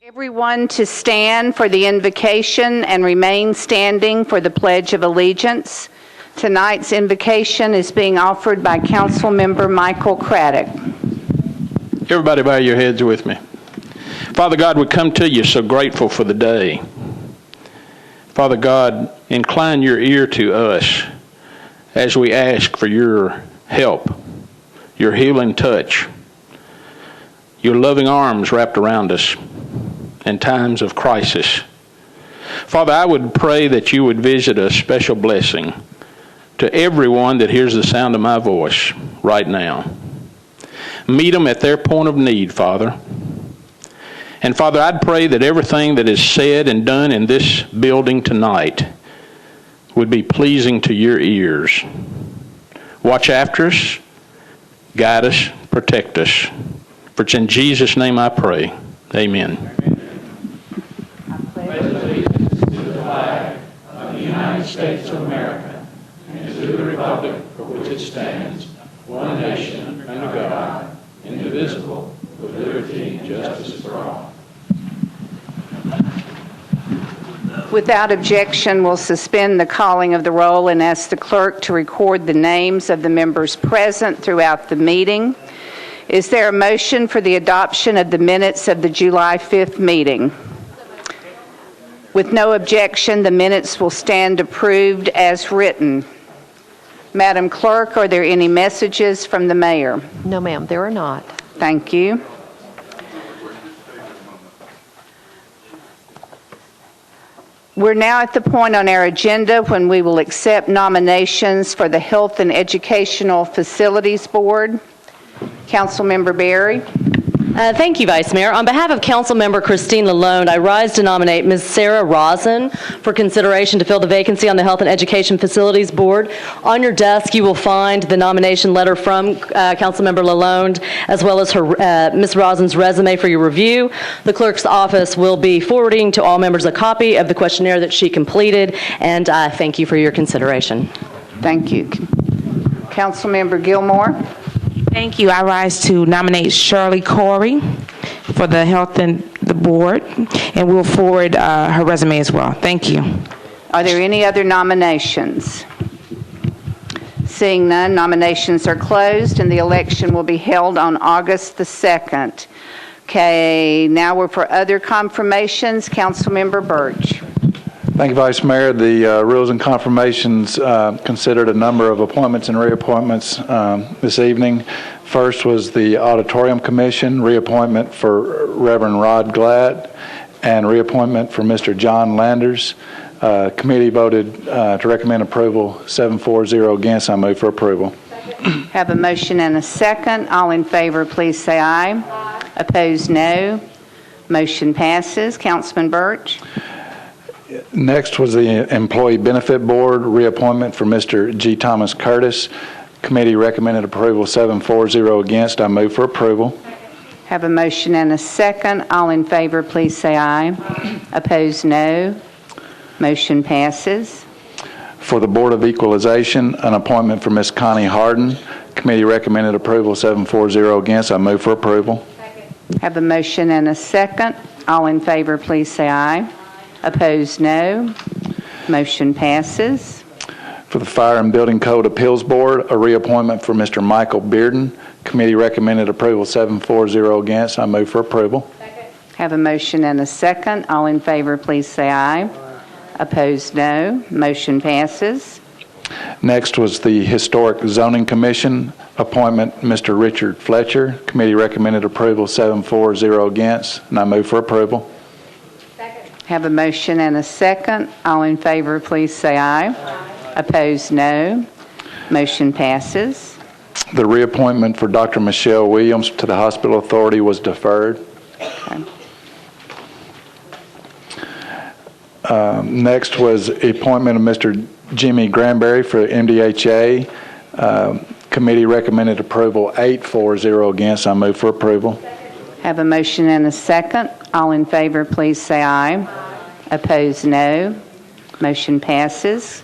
Everyone to stand for the invocation and remain standing for the Pledge of Allegiance. Tonight's invocation is being offered by Council Member Michael Craddock. Everybody bow your heads with me. Father God, we come to you so grateful for the day. Father God, incline your ear to us as we ask for your help, your healing touch, your loving arms wrapped around us in times of crisis. Father, I would pray that you would visit a special blessing to everyone that hears the sound of my voice right now. Meet them at their point of need, Father. And Father, I'd pray that everything that is said and done in this building tonight would be pleasing to your ears. Watch after us, guide us, protect us. For it's in Jesus' name I pray. Amen. I pledge allegiance to the flag of the United States of America and to the republic for which it stands, one nation, under God, indivisible, with liberty and justice for all. Without objection, we'll suspend the calling of the roll and ask the clerk to record the names of the members present throughout the meeting. Is there a motion for the adoption of the minutes of the July 5th meeting? With no objection, the minutes will stand approved as written. Madam Clerk, are there any messages from the mayor? No, ma'am, there are not. Thank you. We're now at the point on our agenda when we will accept nominations for the Health and Educational Facilities Board. Councilmember Berry. Thank you, Vice Mayor. On behalf of Councilmember Christine Lalonde, I rise to nominate Ms. Sarah Rosen for consideration to fill the vacancy on the Health and Education Facilities Board. On your desk, you will find the nomination letter from Councilmember Lalonde, as well as her Ms. Rosen's resume for your review. The clerk's office will be forwarding to all members a copy of the questionnaire that she completed, and thank you for your consideration. Thank you. Councilmember Gilmore. Thank you. I rise to nominate Shirley Corey for the Health and the Board, and we'll forward her resume as well. Thank you. Are there any other nominations? Seeing none, nominations are closed, and the election will be held on August the 2nd. Okay, now we're for other confirmations. Councilmember Birch. Thank you, Vice Mayor. The Rules and Confirmations considered a number of appointments and reappointments this evening. First was the Auditorium Commission, reappointment for Reverend Rod Glatt, and reappointment for Mr. John Landers. Committee voted to recommend approval, 7-4-0 against. I move for approval. Have a motion and a second. All in favor, please say aye. Aye. Opposed, no. Motion passes. Councilman Birch. Next was the Employee Benefit Board, reappointment for Mr. G. Thomas Curtis. Committee recommended approval, 7-4-0 against. I move for approval. Have a motion and a second. All in favor, please say aye. Opposed, no. Motion passes. For the Board of Equalization, an appointment for Ms. Connie Harden. Committee recommended approval, 7-4-0 against. I move for approval. Have a motion and a second. All in favor, please say aye. Opposed, no. Motion passes. For the Fire and Building Code Appeals Board, a reappointment for Mr. Michael Bearden. Committee recommended approval, 7-4-0 against. I move for approval. Have a motion and a second. All in favor, please say aye. Opposed, no. Motion passes. Next was the Historic Zoning Commission, appointment Mr. Richard Fletcher. Committee recommended approval, 7-4-0 against, and I move for approval. Have a motion and a second. All in favor, please say aye. Aye. Opposed, no. Motion passes. The reappointment for Dr. Michelle Williams to the Hospital Authority was deferred. Okay. Next was appointment of Mr. Jimmy Granberry for MDHA. Committee recommended approval, 8-4-0 against. I move for approval. Have a motion and a second. All in favor, please say aye. Aye. Opposed, no. Motion passes.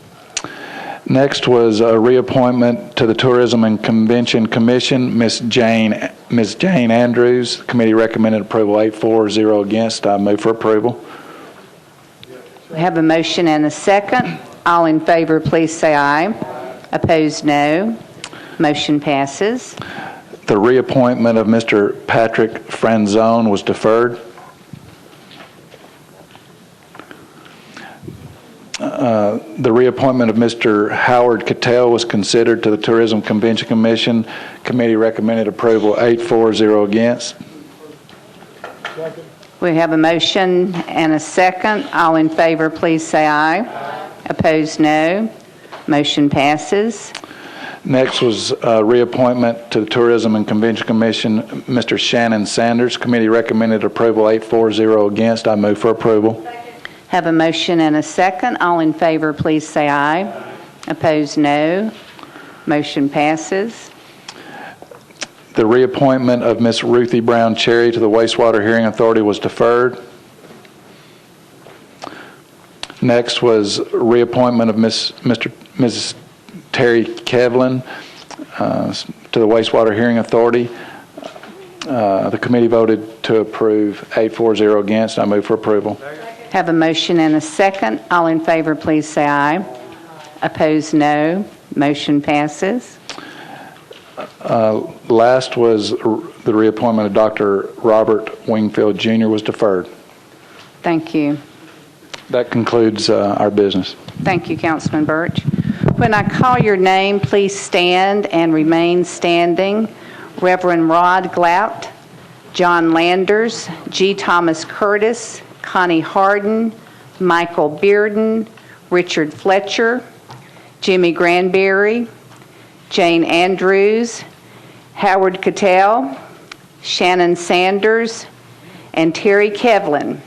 Next was a reappointment to the Tourism and Convention Commission, Ms. Jane Ms. Jane Andrews. The committee recommended approval 8-4, 0 against. I move for approval. We have a motion and a second. All in favor, please say aye. Opposed, no. Motion passes. The reappointment of Mr. Patrick Franzone was deferred. The reappointment of Mr. Howard Cattell was considered to the Tourism Convention Commission. Committee recommended approval 8-4, 0 against. We have a motion and a second. All in favor, please say aye. Opposed, no. Motion passes. Next was reappointment to the Tourism and Convention Commission, Mr. Shannon Sanders. Committee recommended approval 8-4, 0 against. I move for approval. Have a motion and a second. All in favor, please say aye. Opposed, no. Motion passes. The reappointment of Ms. Ruthie Brown Cherry to the Wastewater Hearing Authority was deferred. Next was reappointment of Mrs. Terry Kevlin to the Wastewater Hearing Authority. The committee voted to approve 8-4, 0 against. I move for approval. Have a motion and a second. All in favor, please say aye. Opposed, no. Motion passes. Last was the reappointment of Dr. Robert Wingfield Jr. was deferred. Thank you. That concludes our business. Thank you, Councilman Birch. When I call your name, please stand and remain standing. Reverend Rod Glaut, John Landers, G. Thomas Curtis, Connie Harden, Michael Bearden, Richard Fletcher, Jimmy Granberry, Jane Andrews, Howard Cattell, Shannon Sanders, and Terry Kevlin.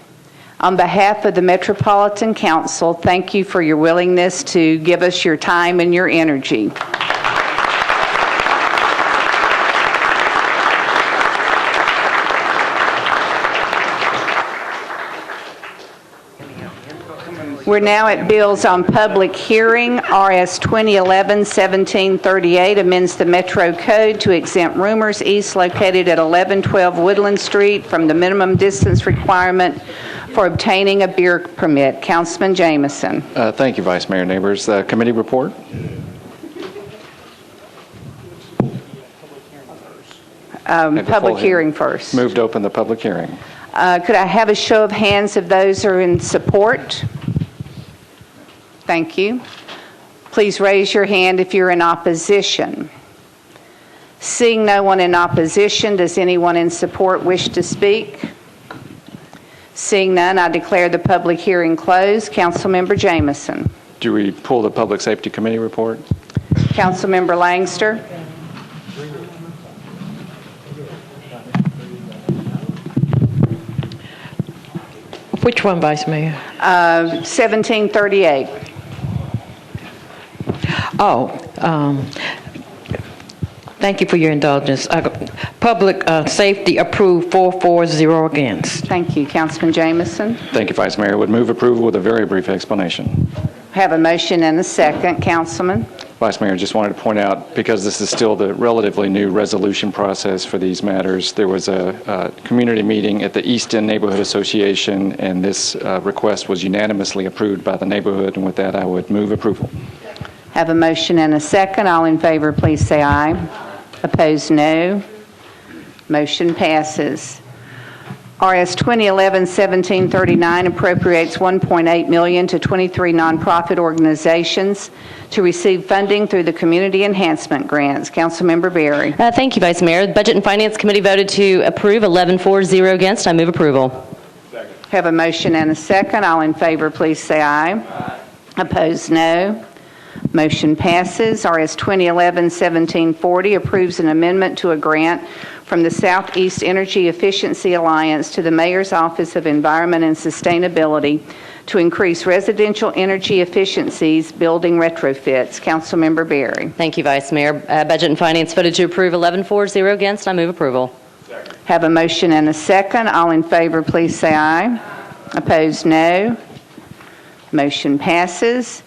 On behalf of the Metropolitan Council, thank you for your willingness to give us your time and your energy. We're now at bills on public hearing. RS 2011-1738 amends the Metro Code to exempt Rumors East located at 1112 Woodland Street from the minimum distance requirement for obtaining a beer permit. Councilman Jameson. Thank you, Vice Mayor Neighbors. Committee report. Public hearing first. Move to open the public hearing. Could I have a show of hands of those who are in support? Thank you. Please raise your hand if you're in opposition. Seeing no one in opposition, does anyone in support wish to speak? Seeing none, I declare the public hearing closed. Councilmember Jameson. Do we pull the Public Safety Committee report? Councilmember Langster. Which one, Vice Mayor? 1738. Thank you for your indulgence. Public safety approved 4-0 against. Thank you. Councilman Jameson. Thank you, Vice Mayor. Would move approval with a very brief explanation. Have a motion and a second. Councilman. Vice Mayor, just wanted to point out, because this is still the relatively new resolution process for these matters, there was a community meeting at the East End Neighborhood Association, and this request was unanimously approved by the neighborhood, and with that, I would move approval. Have a motion and a second. All in favor, please say aye. Opposed, no. Motion passes. RS 2011-1739 appropriates $1.8 million to 23 nonprofit organizations to receive funding through the Community Enhancement Grants. Councilmember Berry. Thank you, Vice Mayor. The Budget and Finance Committee voted to approve 11-4-0 against. I move approval. Second. Have a motion and a second. All in favor, please say aye. Aye. Opposed, no. Motion passes. RS 2011-1740 approves an amendment to a grant from the Southeast Energy Efficiency Alliance to the Mayor's Office of Environment and Sustainability to increase residential energy efficiencies, building retrofits. Councilmember Berry. Thank you, Vice Mayor. Budget and Finance voted to approve 11-4-0 against. I move approval. Second. Have a motion and a second. All in favor, please say aye. Opposed, no. Motion passes.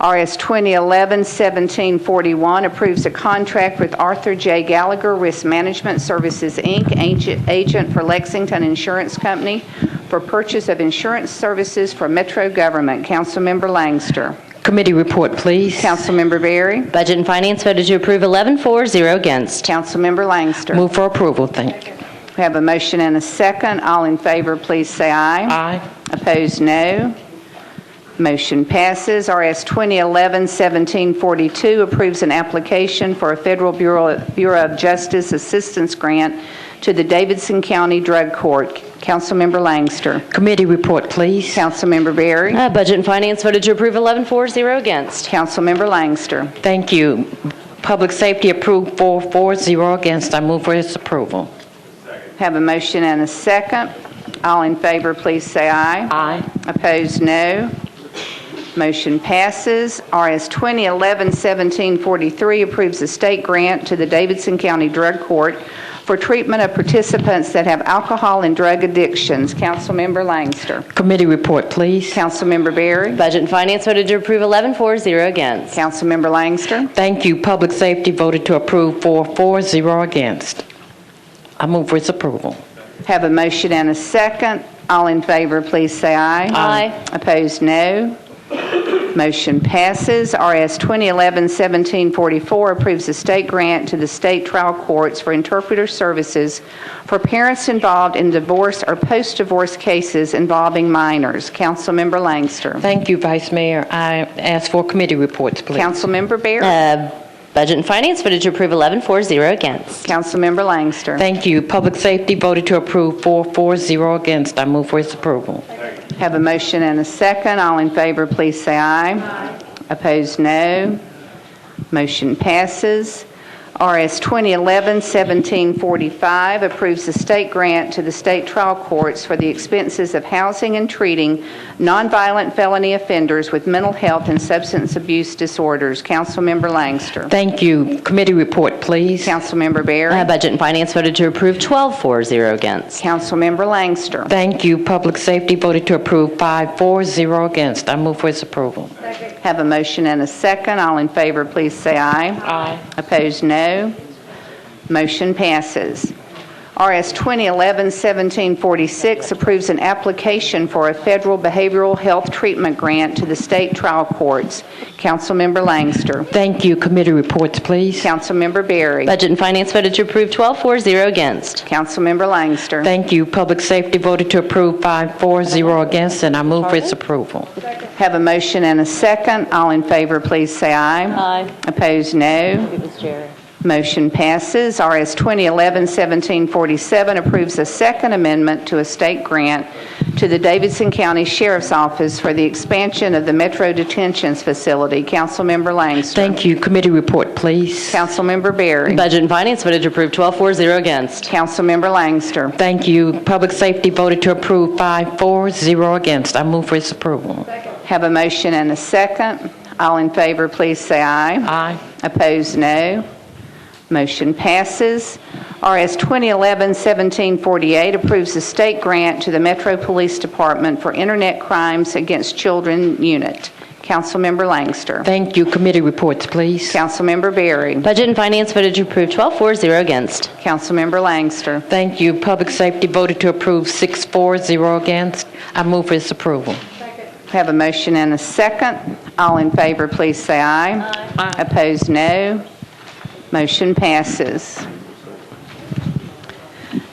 RS 2011-1741 approves a contract with Arthur J. Gallagher Risk Management Services, Inc., agent for Lexington Insurance Company, for purchase of insurance services for Metro government. Councilmember Langster. Committee report, please. Councilmember Berry. Budget and Finance voted to approve 11-4, 0 against. Councilmember Langster. Move for approval. Thank you. We have a motion and a second. All in favor, please say aye. Aye. Opposed, no. Motion passes. RS 2011-1742 approves an application for a Federal Bureau of Justice Assistance Grant to the Davidson County Drug Court. Councilmember Langster. Committee report, please. Councilmember Berry. Budget and Finance voted to approve 11-4, 0 against. Councilmember Langster. Thank you. Public Safety approved 4-4, 0 against. I move for its approval. Have a motion and a second. All in favor, please say aye. Aye. Opposed, no. Motion passes. RS 2011-1743 approves a state grant to the Davidson County Drug Court for treatment of participants that have alcohol and drug addictions. Councilmember Langster. Committee report, please. Councilmember Berry. Budget and Finance voted to approve 11-4, 0 against. Councilmember Langster. Thank you. Public Safety voted to approve 4-4, 0 against. I move for its approval. Have a motion and a second. All in favor, please say aye. Aye. Opposed, no. Motion passes. RS 2011-1744 approves a state grant to the state trial courts for interpreter services for parents involved in divorce or post-divorce cases involving minors. Councilmember Langster. Thank you, Vice Mayor. I ask for committee reports, please. Councilmember Berry. Budget and Finance voted to approve 11-4, 0 against. Councilmember Langster. Thank you. Public Safety voted to approve 4-4, 0 against. I move for its approval. Have a motion and a second. All in favor, please say aye. Aye. Opposed, no. Motion passes. RS 2011-1745 approves a state grant to the state trial courts for the expenses of housing and treating nonviolent felony offenders with mental health and substance abuse disorders. Councilmember Langster. Thank you. Committee report, please. Councilmember Berry. Budget and Finance voted to approve 12-4, 0 against. Councilmember Langster. Thank you. Public Safety voted to approve 5-4, 0 against. I move for its approval. Have a motion and a second. All in favor, please say aye. Aye. Opposed, no. Motion passes. RS 2011-1746 approves an application for a federal behavioral health treatment grant to the state trial courts. Councilmember Langster. Thank you. Committee reports, please. Councilmember Berry. Budget and Finance voted to approve 12-4, 0 against. Councilmember Langster. Thank you. Public Safety voted to approve 5-4, 0 against, and I move for its approval. Have a motion and a second. All in favor, please say aye. Aye. Opposed, no. It was Jerry. Motion passes. RS 2011-1747 approves a second amendment to a state grant to the Davidson County Sheriff's Office for the expansion of the Metro Detention Facility. Councilmember Langster. Thank you. Committee report, please. Councilmember Berry. Budget and Finance voted to approve 12-4, 0 against. Councilmember Langster. Thank you. Public Safety voted to approve 5-4, 0 against. I move for its approval. Have a motion and a second. All in favor, please say aye. Aye. Opposed, no. Motion passes. RS 2011-1748 approves a state grant to the Metro Police Department for Internet Crimes Against Children Unit. Councilmember Langster. Thank you. Committee reports, please. Councilmember Berry. Budget and Finance voted to approve 12-4, 0 against. Councilmember Langster. Thank you. Public Safety voted to approve 6-4, 0 against. I move for its approval. Have a motion and a second. All in favor, please say aye. Aye. Opposed, no. Motion passes.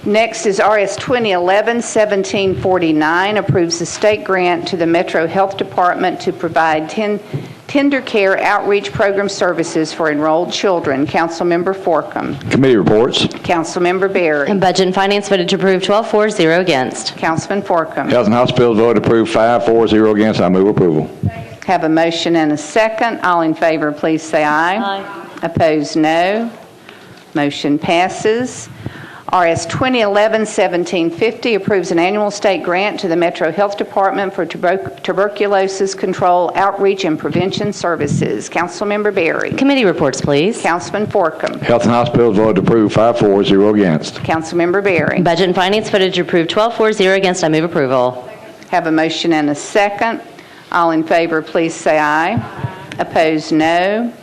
Next is RS 2011-1749 approves a state grant to the Metro Health Department to provide tender care outreach program services for enrolled children. Councilmember Forcum. Committee reports. Councilmember Berry. And Budget and Finance voted to approve 12-4, 0 against. Councilman Forcum. Health and Hospitals voted approved 5-4, 0 against. I move approval. Have a motion and a second. All in favor, please say aye. Aye. Opposed, no. Motion passes. RS 2011-1750 approves an annual state grant to the Metro Health Department for tuberculosis control, outreach, and prevention services. Councilmember Berry. Committee reports, please. Councilman Forcum. Health and Hospitals voted approved 5-4, 0 against. Councilmember Berry. Budget and Finance voted to approve 12-4, 0 against. I move approval. Have a motion and a second. All in favor, please say aye. Opposed, no.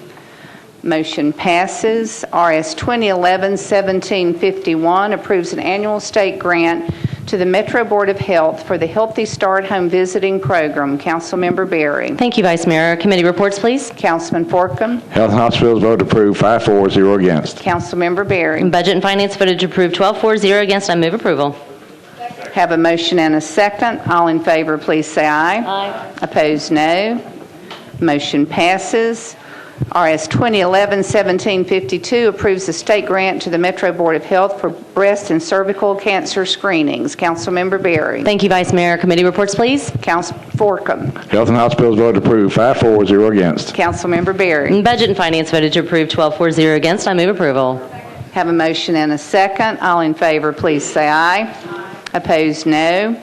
Motion passes. RS 2011-1751 approves an annual state grant to the Metro Board of Health for the Healthy Start Home Visiting Program. Councilmember Berry. Thank you, Vice Mayor. Committee reports, please. Councilman Forcum. Health and Hospitals voted to approve 5-4, 0 against. Councilmember Berry. Budget and Finance voted to approve 12-4, 0 against. I move approval. Have a motion and a second. All in favor, please say aye. Aye. Opposed, no. Motion passes. RS 2011-1752 approves a state grant to the Metro Board of Health for breast and cervical cancer screenings. Councilmember Berry. Thank you, Vice Mayor. Committee reports, please. Councilman Forcum. Health and Hospitals voted to approve 5-4, 0 against. Councilmember Berry. Budget and Finance voted to approve 12-4, 0 against. I move approval. Have a motion and a second. All in favor, please say aye. Opposed, no.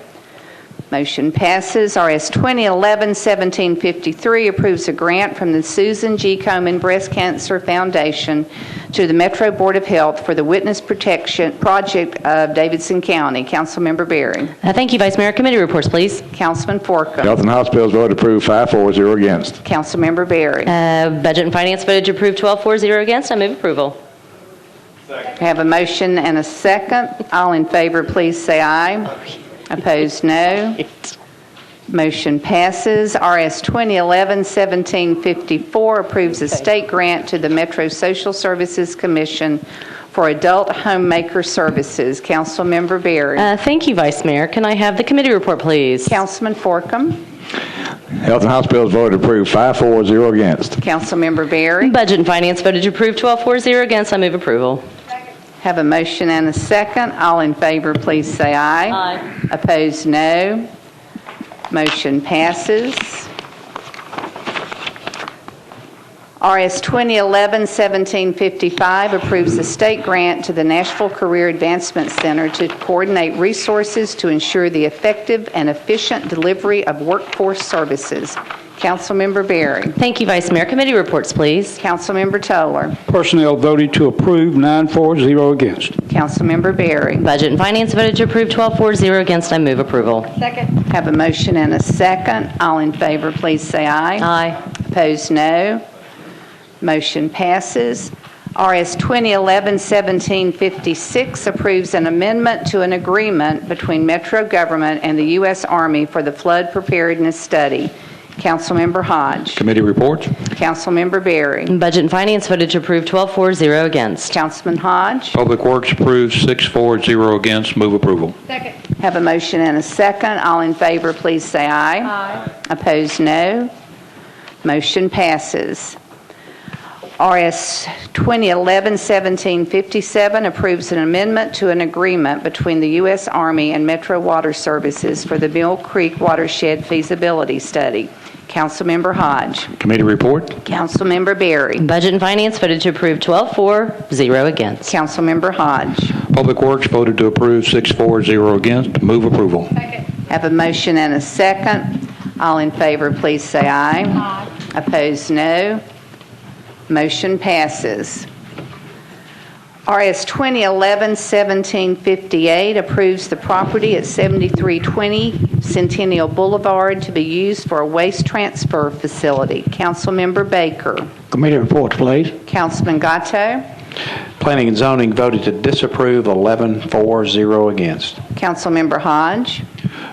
Motion passes. RS 2011-1753 approves a grant from the Susan G. Komen Breast Cancer Foundation to the Metro Board of Health for the Witness Protection Project of Davidson County. Councilmember Berry. Thank you, Vice Mayor. Committee reports, please. Councilman Forcum. Health and Hospitals voted to approve 5-4, 0 against. Councilmember Berry. Budget and Finance voted to approve 12-4, 0 against. I move approval. Have a motion and a second. All in favor, please say aye. Opposed, no. Motion passes. RS 2011-1754 approves a state grant to the Metro Social Services Commission for adult homemaker services. Councilmember Berry. Thank you, Vice Mayor. Can I have the committee report, please? Councilman Forcum. Health and Hospitals voted to approve 5-4, 0 against. Councilmember Berry. Budget and Finance voted to approve 12-4, 0 against. I move approval. Have a motion and a second. All in favor, please say aye. Aye. Opposed, no. Motion passes. RS 2011-1755 approves a state grant to the Nashville Career Advancement Center to coordinate resources to ensure the effective and efficient delivery of workforce services. Councilmember Berry. Thank you, Vice Mayor. Committee reports, please. Councilmember Toller. Personnel voted to approve 9-4, 0 against. Councilmember Berry. Budget and Finance voted to approve 12-4, 0 against. I move approval. Have a motion and a second. All in favor, please say aye. Aye. Opposed, no. Motion passes. RS 2011-1756 approves an amendment to an agreement between Metro Government and the U.S. Army for the Flood Preparedness Study. Councilmember Hodge. Committee reports. Councilmember Berry. Budget and Finance voted to approve 12-4, 0 against. Councilman Hodge. Public Works approves 6-4, 0 against. Move approval. Have a motion and a second. All in favor, please say aye. Aye. Opposed, no. Motion passes. RS 2011-1757 approves an amendment to an agreement between the U.S. Army and Metro Water Services for the Mill Creek Watershed Feasibility Study. Councilmember Hodge. Committee report. Councilmember Berry. Budget and Finance voted to approve 12-4, 0 against. Councilmember Hodge. Public Works voted to approve 6-4, 0 against. Move approval. Have a motion and a second. All in favor, please say aye. Aye. Opposed, no. Motion passes. RS 2011-1758 approves the property at 7320 Centennial Boulevard to be used for a waste transfer facility. Councilmember Baker. Committee reports, please. Councilman Gatto. Planning and Zoning voted to disapprove 11-4, 0 against. Councilmember Hodge.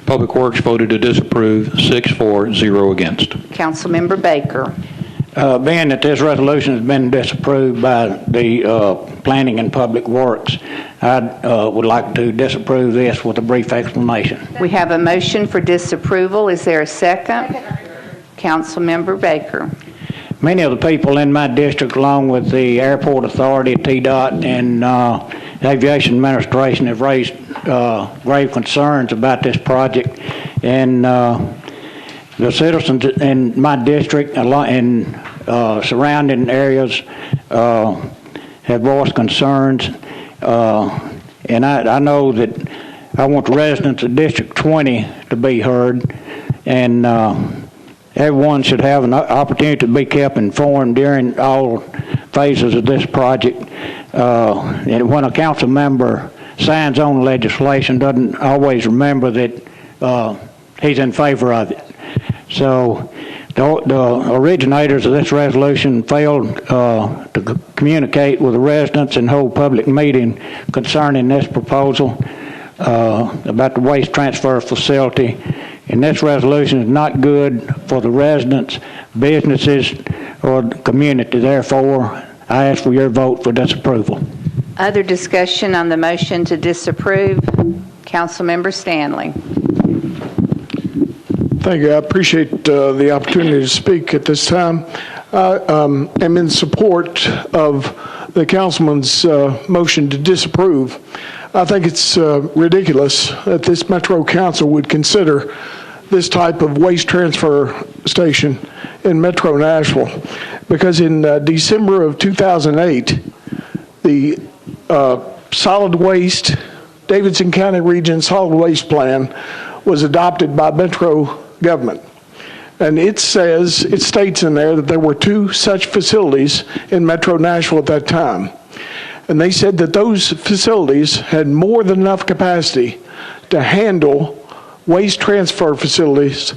Public Works voted to disapprove 6-4, 0 against. Councilmember Baker. Being that this resolution has been disapproved by the Planning and Public Works, I would like to disapprove this with a brief explanation. We have a motion for disapproval. Is there a second? Councilmember Baker. Many of the people in my district, along with the Airport Authority, TDOT, and the Aviation Administration, have raised grave concerns about this project. And the citizens in my district and surrounding areas have voiced concerns. And I know that I want the residents of District 20 to be heard. And everyone should have an opportunity to be kept informed during all phases of this project. And when a council member signs on legislation, doesn't always remember that he's in favor of it. So The originators of this resolution failed to communicate with the residents and hold public meeting concerning this proposal about the waste transfer facility. And this resolution is not good for the residents, businesses, or the community. Therefore, I ask for your vote for disapproval. Other discussion on the motion to disapprove? Councilmember Stanley. Thank you. I appreciate the opportunity to speak at this time. I am in support of the councilman's motion to disapprove. I think it's ridiculous that this Metro Council would consider this type of waste transfer station in Metro Nashville, because in December of 2008, the solid waste, Davidson County Region Solid Waste Plan was adopted by Metro government. And it states in there that there were 2 such facilities in Metro Nashville at that time. And they said that those facilities had more than enough capacity to handle waste transfer facilities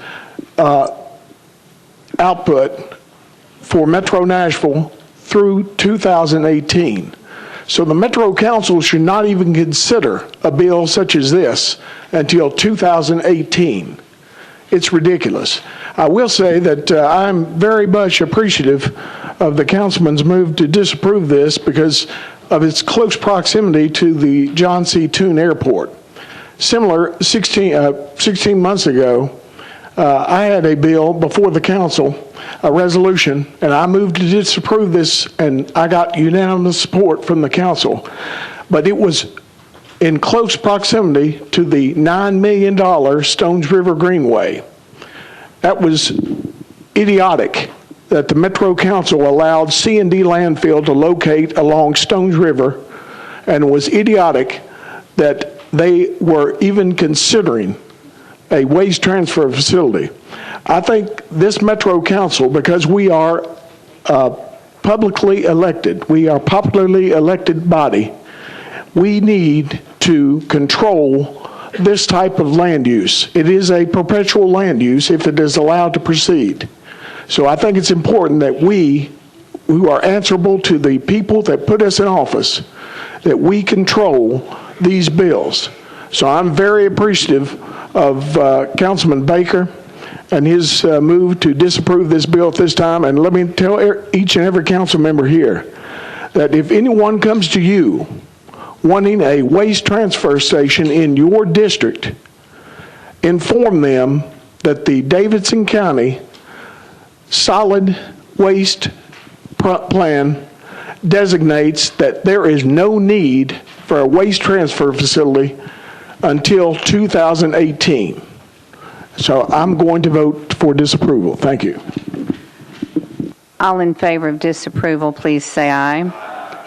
output for Metro Nashville through 2018. So the Metro Council should not even consider a bill such as this until 2018. It's ridiculous. I will say that I'm very much appreciative of the councilman's move to disapprove this because of its close proximity to the John C. Toone Airport. Similar, 16 months ago, I had a bill before the council, a resolution, and I moved to disapprove this, and I got unanimous support from the council. But it was in close proximity to the $9 million Stones River Greenway. That was idiotic that the Metro Council allowed C&D landfill to locate along Stones River, and it was idiotic that they were even considering a waste transfer facility. I think this Metro Council, because we are publicly elected, we are popularly elected body, we need to control this type of land use. It is a perpetual land use if it is allowed to proceed. So I think it's important that we, who are answerable to the people that put us in office, that we control these bills. So I'm very appreciative of Councilman Baker and his move to disapprove this bill at this time. And let me tell each and every council member here that if anyone comes to you wanting a waste transfer station in your district, inform them that the Davidson County Solid Waste Plan designates that there is no need for a waste transfer facility until 2018. So I'm going to vote for disapproval. Thank you. All in favor of disapproval, please say aye.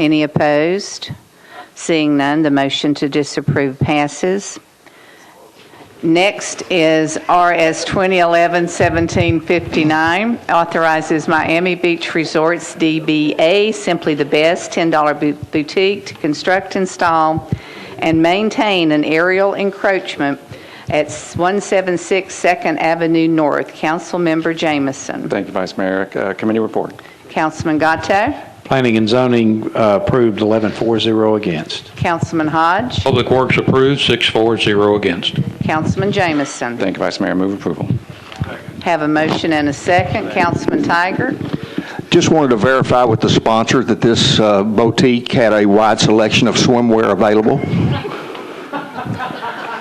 Any opposed? Seeing none, the motion to disapprove passes. Next is RS 2011-1759, authorizes Miami Beach Resorts DBA, Simply the Best, $10 boutique to construct, install, and maintain an aerial encroachment at 176 2nd Avenue North. Councilmember Jameson. Thank you, Vice Mayor. Committee report. Councilman Gatto. Planning and Zoning approved 11-4-0 against. Councilman Hodge. Public Works approved 6-4-0 against. Councilman Jameson. Thank you, Vice Mayor. Move approval. Have a motion and a second. Councilman Tiger. Just wanted to verify with the sponsor that this boutique had a wide selection of swimwear available.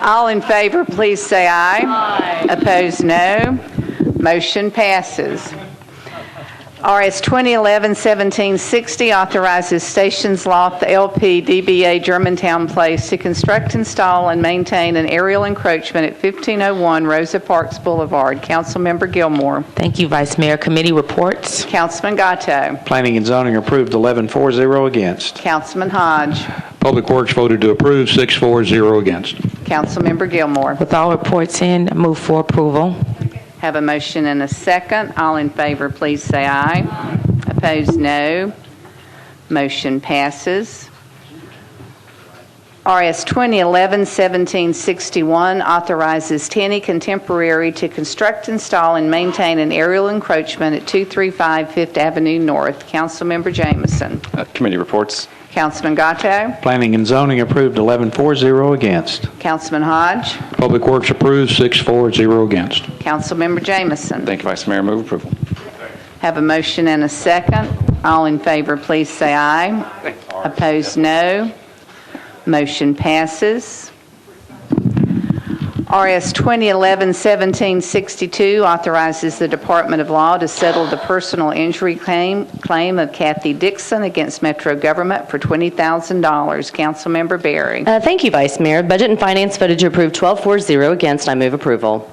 All in favor, please say aye. Aye. Opposed, no. Motion passes. RS 2011-1760 authorizes Stations Loft LP DBA Germantown Place to construct, install, and maintain an aerial encroachment at 1501 Rosa Parks Boulevard. Councilmember Gilmore. Thank you, Vice Mayor. Committee reports. Councilman Gatto. Planning and Zoning approved 11-4-0 against. Councilman Hodge. Public Works voted to approve 6-4-0 against. Councilmember Gilmore. With all reports in, move for approval. Have a motion and a second. All in favor, please say aye. Opposed, no. Motion passes. RS 2011-1761 authorizes Tenny Contemporary to construct, install, and maintain an aerial encroachment at 235 Fifth Avenue North. Councilmember Jameson. Committee reports. Councilman Gatto. Planning and Zoning approved 11-4-0 against. Councilman Hodge. Public Works approved 6-4-0 against. Councilmember Jameson. Thank you, Vice Mayor. Move approval. Have a motion and a second. All in favor, please say aye. Opposed, no. Motion passes. RS 2011-1762 authorizes the Department of Law to settle the personal injury claim of Kathy Dixon against Metro Government for $20,000. Councilmember Berry. Thank you, Vice Mayor. Budget and Finance voted to approve 12-4-0 against. I move approval.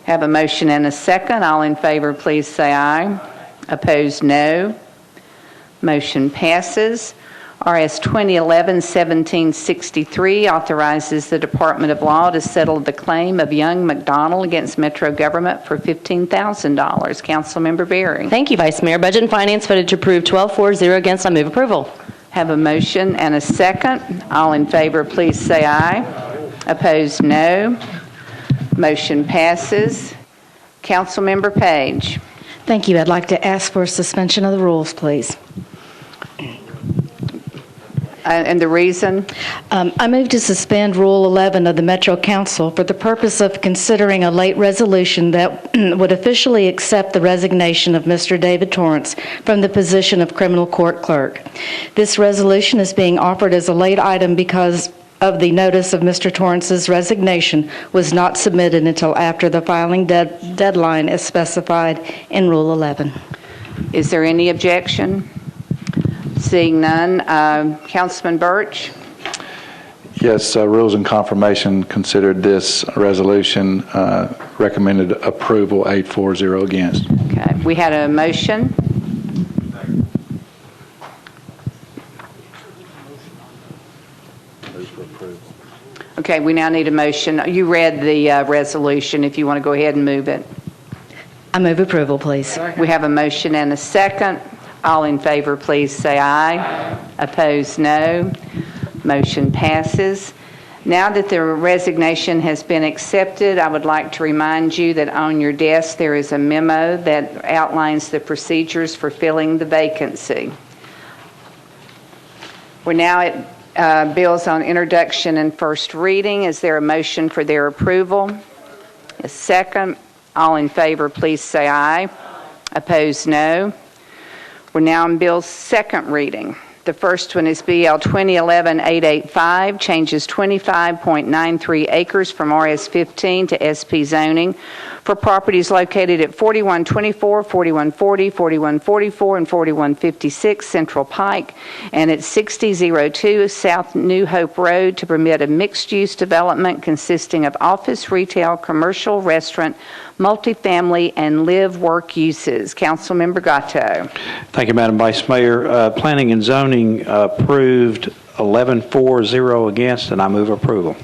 Have a motion and a second. All in favor, please say aye. Opposed, no. Motion passes. RS 2011-1763 authorizes the Department of Law to settle the claim of Young McDonald against Metro Government for $15,000. Councilmember Berry. Thank you, Vice Mayor. Budget and Finance voted to approve 12-4-0 against. I move approval. Have a motion and a second. All in favor, please say aye. Opposed, no. Motion passes. Councilmember Page. Thank you. I'd like to ask for a suspension of the rules, please. And the reason? I move to suspend Rule 11 of the Metro Council for the purpose of considering a late resolution that would officially accept the resignation of Mr. David Torrance from the position of criminal court clerk. This resolution is being offered as a late item because of the notice of Mr. Torrance's resignation was not submitted until after the filing deadline as specified in Rule 11. Is there any objection? Seeing none, Councilman Birch. Yes, Rules and Confirmation considered this resolution, recommended approval 8-4-0 against. Okay, we had a motion. Okay, we now need a motion. You read the resolution. If you want to go ahead and move it. I move approval, please. We have a motion and a second. All in favor, please say aye. Opposed, no. Motion passes. Now that the resignation has been accepted, I would like to remind you that on your desk there is a memo that outlines the procedures for filling the vacancy. We're now at bills on introduction and first reading. Is there a motion for their approval? A second. All in favor, please say aye. Opposed, no. We're now on Bill's second reading. The first one is BL 2011-885, changes 25.93 acres from RS-15 to SP zoning for properties located at 4124, 4140, 4144, and 4156 Central Pike, and at 6002 South New Hope Road to permit a mixed-use development consisting of office, retail, commercial, restaurant, multifamily, and live-work uses. Councilmember Gatto. Thank you, Madam Vice Mayor. Planning and Zoning approved 11-4-0 against, and I move approval.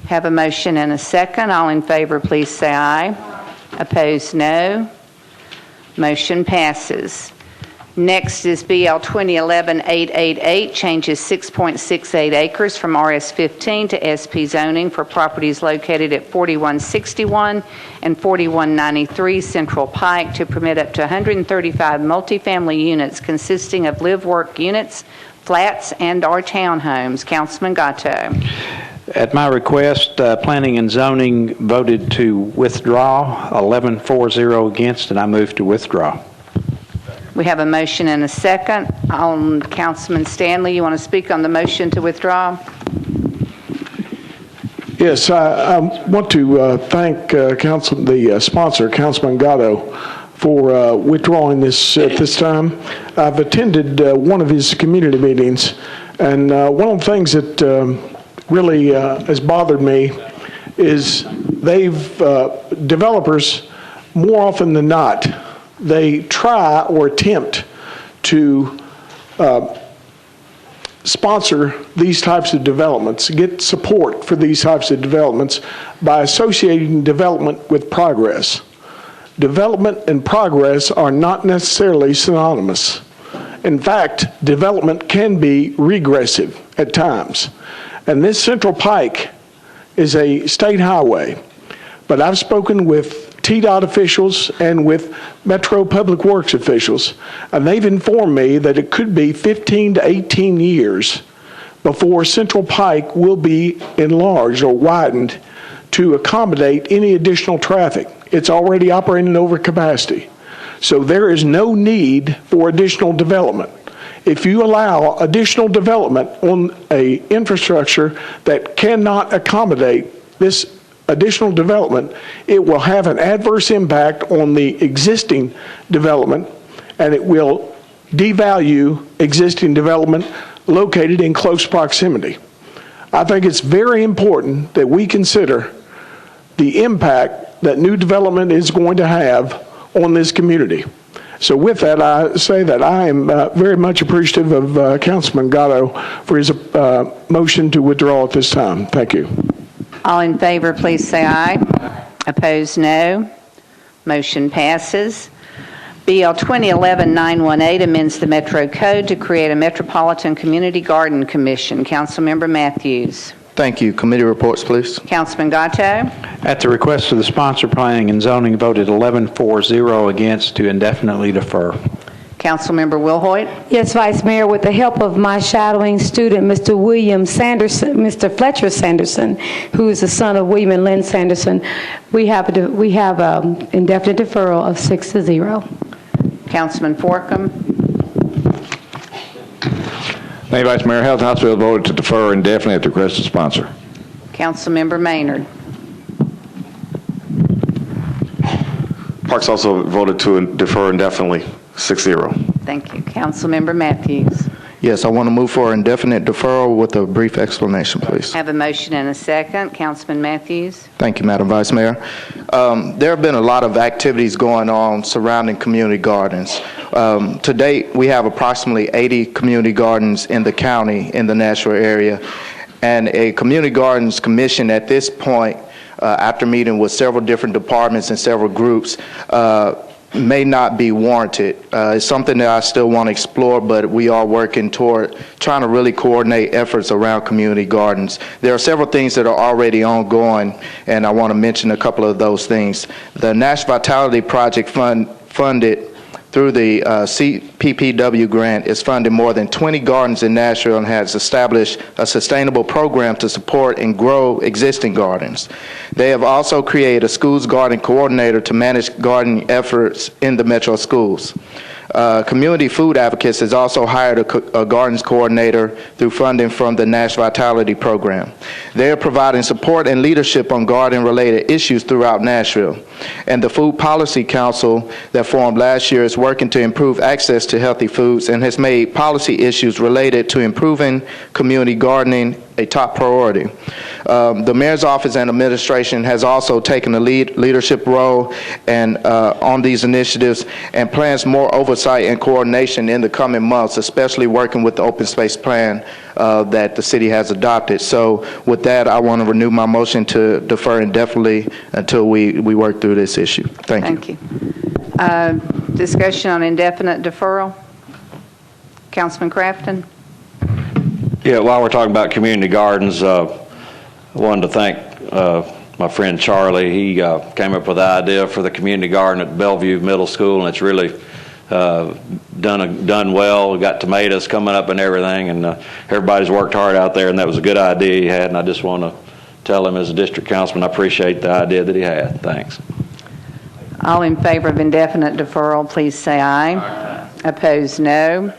Have a motion and a second. All in favor, please say aye. Opposed, no. Motion passes. Next is BL 2011-888, changes 6.68 acres from RS-15 to SP zoning for properties located at 4161 and 4193 Central Pike to permit up to 135 multifamily units consisting of live-work units, flats, and/or townhomes. Councilman Gatto. At my request, Planning and Zoning voted to withdraw 11-4-0 against, and I move to withdraw. We have a motion and a second. Councilman Stanley, you want to speak on the motion to withdraw? Yes, I want to thank the sponsor, Councilman Gatto, for withdrawing this at this time. I've attended one of his community meetings, and one of the things that really has bothered me is developers, more often than not, they try or attempt to sponsor these types of developments, get support for these types of developments by associating development with progress. Development and progress are not necessarily synonymous. In fact, development can be regressive at times. And this Central Pike is a state highway. But I've spoken with TDOT officials and with Metro Public Works officials, and they've informed me that it could be 15 to 18 years before Central Pike will be enlarged or widened to accommodate any additional traffic. It's already operating over capacity. So there is no need for additional development. If you allow additional development on a infrastructure that cannot accommodate this additional development, it will have an adverse impact on the existing development, and it will devalue existing development located in close proximity. I think it's very important that we consider the impact that new development is going to have on this community. So with that, I say that I am very much appreciative of Councilman Gatto for his motion to withdraw at this time. Thank you. All in favor, please say aye. Opposed, no. Motion passes. BL 2011-918 amends the Metro Code to create a Metropolitan Community Garden Commission. Councilmember Matthews. Thank you. Committee reports, please. Councilman Gatto. At the request of the sponsor, Planning and Zoning voted 11-4-0 against to indefinitely defer. Councilmember Wilhoit. Yes, Vice Mayor, with the help of my shadowing student, Mr. William Sanderson, Mr. Fletcher Sanderson, who is the son of William and Lynn Sanderson, we have indefinite deferral of 6-0. Councilman Forcom. Thank you, Vice Mayor. Health and Hospital voted to defer indefinitely at the request of the sponsor. Councilmember Maynard. Parks also voted to defer indefinitely, 6-0. Thank you. Councilmember Matthews. Yes, I want to move for indefinite deferral with a brief explanation, please. I have a motion and a second. Councilman Matthews. Thank you, Madam Vice Mayor. There have been a lot of activities going on surrounding community gardens. To date, we have approximately 80 community gardens in the county in the Nashville area, and a community gardens commission at this point, after meeting with several different departments and several groups, may not be warranted. It's something that I still want to explore, but we are working toward trying to really coordinate efforts around community gardens. There are several things that are already ongoing, and I want to mention a couple of those things. The Nashville Vitality Project funded through the CPPW grant is funding more than 20 gardens in Nashville and has established a sustainable program to support and grow existing gardens. They have also created a schools garden coordinator to manage gardening efforts in the Metro schools. Community Food Advocates has also hired a gardens coordinator through funding from the Nashville Vitality Program. They are providing support and leadership on garden-related issues throughout Nashville. And the Food Policy Council that formed last year is working to improve access to healthy foods and has made policy issues related to improving community gardening a top priority. The Mayor's Office and administration has also taken a leadership role and on these initiatives and plans more oversight and coordination in the coming months, especially working with the open space plan that the city has adopted. So with that, I want to renew my motion to defer indefinitely until we work through this issue. Thank you. Discussion on indefinite deferral. Councilman Crafton. Yeah, while we're talking about community gardens, I wanted to thank my friend Charlie. He came up with the idea for the community garden at Bellevue Middle School, and it's really done well. We got tomatoes coming up and everything, and everybody's worked hard out there, and that was a good idea he had, and I just want to tell him as a district councilman I appreciate the idea that he had. Thanks. All in favor of indefinite deferral, please say aye. Aye. Opposed, no.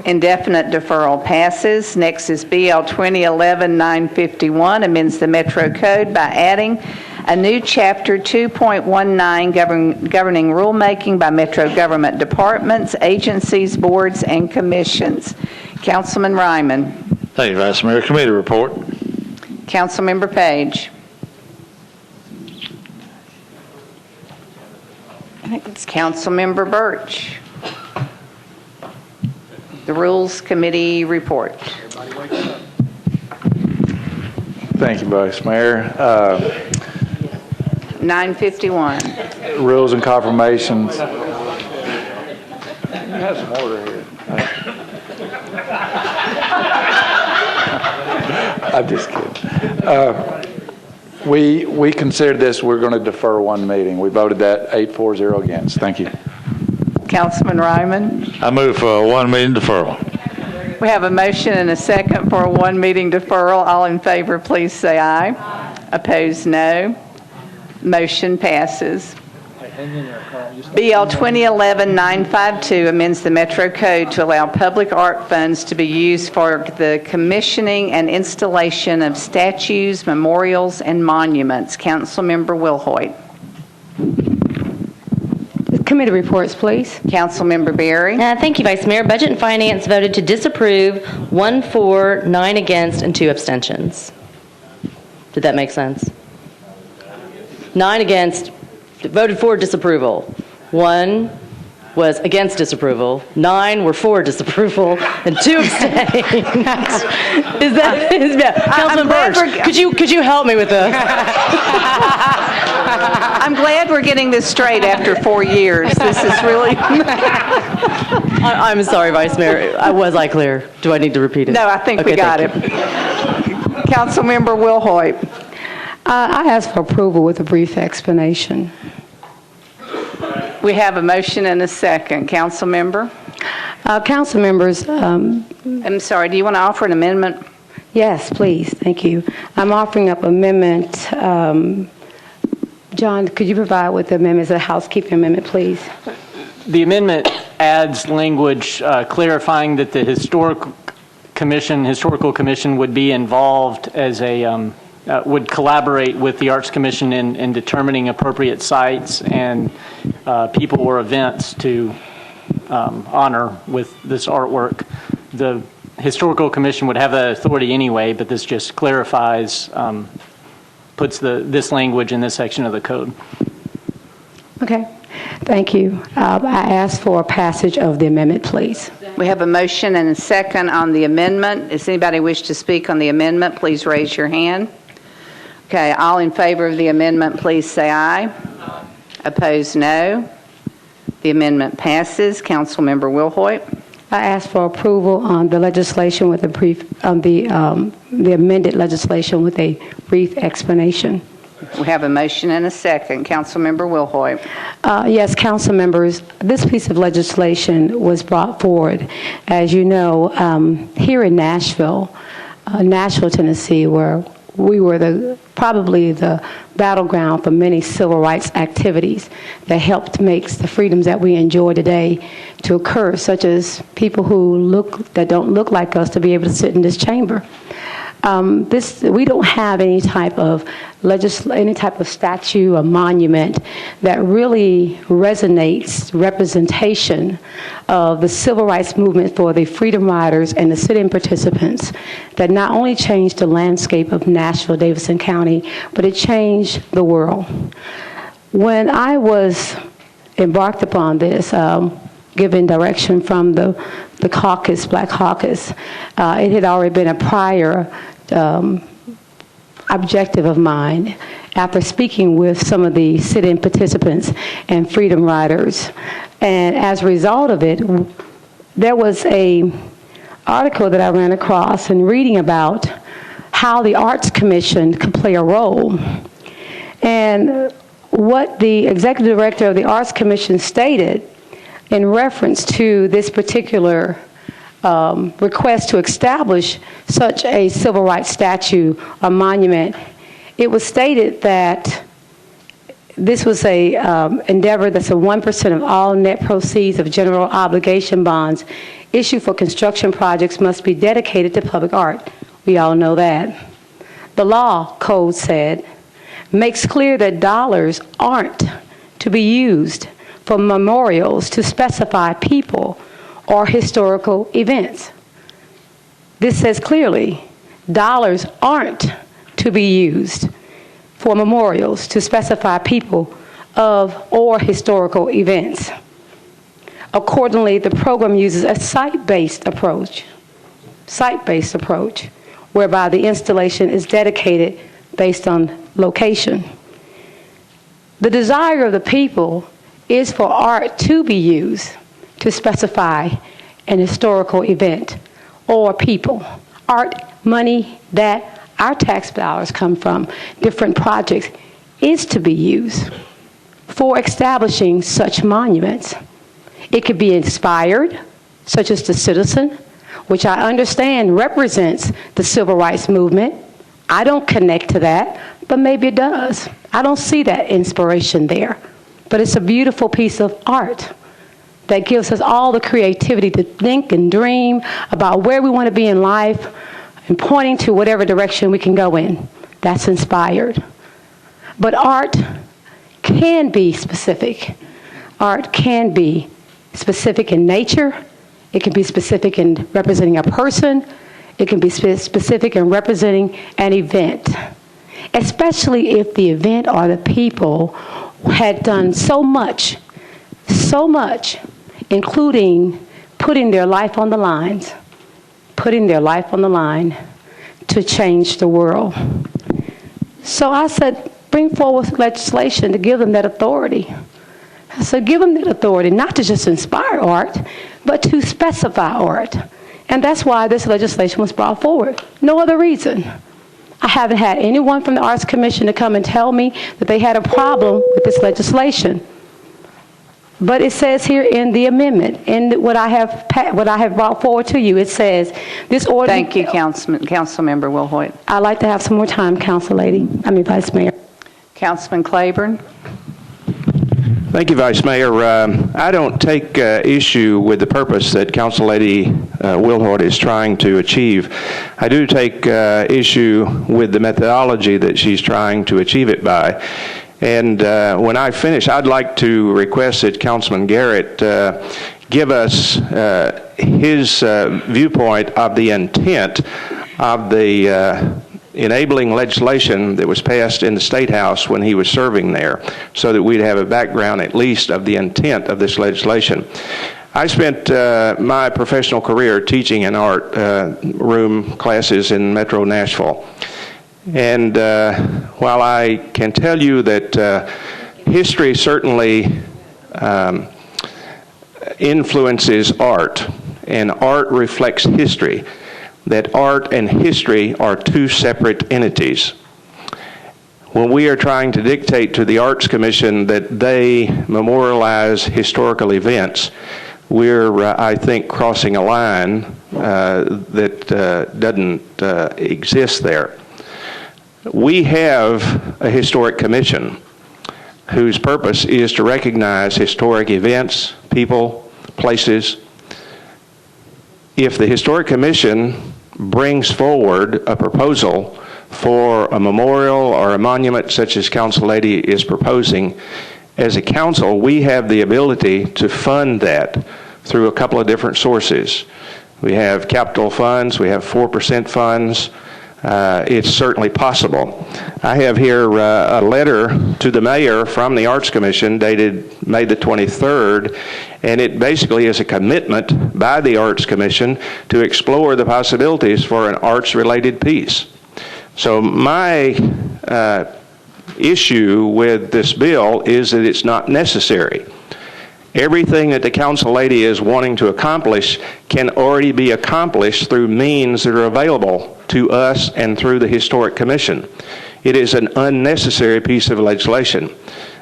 Indefinite deferral passes. Next is BL 2011-951, amends the Metro Code by adding a new Chapter 2.19 governing rulemaking by Metro government departments, agencies, boards, and commissions. Councilman Ryman. Thank you, Vice Mayor. Committee report. Councilmember Page. Councilmember Birch. The Rules Committee report. Thank you, Vice Mayor. 951. Rules and confirmations. You have some order here. I'm just kidding. We considered this, we're going to defer one meeting. We voted that 8-4-0 against. Thank you. Councilman Ryman? I move for one meeting deferral. We have a motion and a second for a one-meeting deferral. All in favor, please say aye. Aye. Opposed, no. Motion passes. BL 2011-952 amends the Metro Code to allow public art funds to be used for the commissioning and installation of statues, memorials, and monuments. Councilmember Wilhoit. Committee reports, please. Councilmember Berry. Thank you, Vice Mayor. Budget and Finance voted to disapprove, 1 for, 9 against, and 2 abstentions. Did that make sense? 9 against, voted for disapproval. 1 was against disapproval. 9 were for disapproval, and 2 abstained. Councilman Burge, could you help me with this? I'm glad we're getting this straight after 4 years. This is really... I'm sorry, Vice Mayor. Was I clear? Do I need to repeat it? No, I think we got it. Councilmember Wilhoit. I ask for approval with a brief explanation. We have a motion and a second. Councilmember? Council members... I'm sorry, do you want to offer an amendment? Yes, please. Thank you. I'm offering up amendment... John, could you provide with the amendment as a housekeeping amendment, please? The amendment adds language clarifying that the Historical Commission would be involved as a, would collaborate with the Arts Commission in determining appropriate sites and people or events to honor with this artwork. The Historical Commission would have that authority anyway, but this just clarifies puts this language in this section of the code. Okay, thank you. I ask for a passage of the amendment, please. We have a motion and a second on the amendment. Does anybody wish to speak on the amendment? Please raise your hand. Okay, all in favor of the amendment, please say aye. Aye. Opposed, no. The amendment passes. Councilmember Wilhoit. I ask for approval on the legislation with a brief, on the amended legislation with a brief explanation. We have a motion and a second. Councilmember Wilhoit. Yes, council members, this piece of legislation was brought forward, as you know, here in Nashville, Tennessee, where we were probably the battleground for many civil rights activities that helped make the freedoms that we enjoy today to occur, such as people that don't look like us to be able to sit in this chamber. We don't have any type of statue or monument that really resonates representation of the civil rights movement for the freedom riders and the sit-in participants that not only changed the landscape of Nashville, Davidson County, but it changed the world. When I was embarked upon this, given direction from the caucus, Black Caucus, it had already been a prior objective of mine after speaking with some of the sit-in participants and freedom riders. And as a result of it, there was an article that I ran across in reading about how the Arts Commission could play a role. And what the executive director of the Arts Commission stated in reference to this particular request to establish such a civil rights statue or monument, it was stated that this was a endeavor that's a 1% of all net proceeds of general obligation bonds issued for construction projects must be dedicated to public art. We all know that. The law code said, makes clear that dollars aren't to be used for memorials to specify people or historical events. This says clearly, dollars aren't to be used for memorials to specify people or historical events. Accordingly, the program uses a site-based approach, whereby the installation is dedicated based on location. The desire of the people is for art to be used to specify an historical event or people. Art, money that our tax dollars come from, different projects, is to be used for establishing such monuments. It could be inspired, such as the Citizen, which I understand represents the civil rights movement. I don't connect to that, but maybe it does. I don't see that inspiration there. But it's a beautiful piece of art that gives us all the creativity to think and dream about where we want to be in life and pointing to whatever direction we can go in. That's inspired. But art can be specific. Art can be specific in nature. It can be specific in representing a person. It can be specific in representing an event, especially if the event or the people had done so much, including putting their life on the line to change the world. So I said, bring forward legislation to give them that authority. I said, give them that authority, not to just inspire art, but to specify art. And that's why this legislation was brought forward. No other reason. I haven't had anyone from the Arts Commission to come and tell me that they had a problem with this legislation. But it says here in the amendment, in what I have brought forward to you, it says this ordinance. Thank you, Councilmember Wilhoit. I'd like to have some more time, Vice Mayor. Councilman Claiborne. Thank you, Vice Mayor. I don't take issue with the purpose that Council Lady Wilhoit is trying to achieve. I do take issue with the methodology that she's trying to achieve it by. And when I finish, I'd like to request that Councilman Garrett give us his viewpoint of the intent of the enabling legislation that was passed in the State House when he was serving there, so that we'd have a background at least of the intent of this legislation. I spent my professional career teaching in art room classes in Metro Nashville. And while I can tell you that history certainly influences art, and art reflects history, that art and history are two separate entities. When we are trying to dictate to the Arts Commission that they memorialize historical events, we're, I think, crossing a line that doesn't exist there. We have a historic commission whose purpose is to recognize historic events, people, places. If the Historic Commission brings forward a proposal for a memorial or a monument such as Council Lady is proposing, as a council, we have the ability to fund that through a couple of different sources. We have capital funds, we have 4% funds. It's certainly possible. I have here a letter to the mayor from the Arts Commission dated May the 23rd, and it basically is a commitment by the Arts Commission to explore the possibilities for an arts-related piece. So my issue with this bill is that it's not necessary. Everything that the Council Lady is wanting to accomplish can already be accomplished through means that are available to us and through the Historic Commission. It is an unnecessary piece of legislation.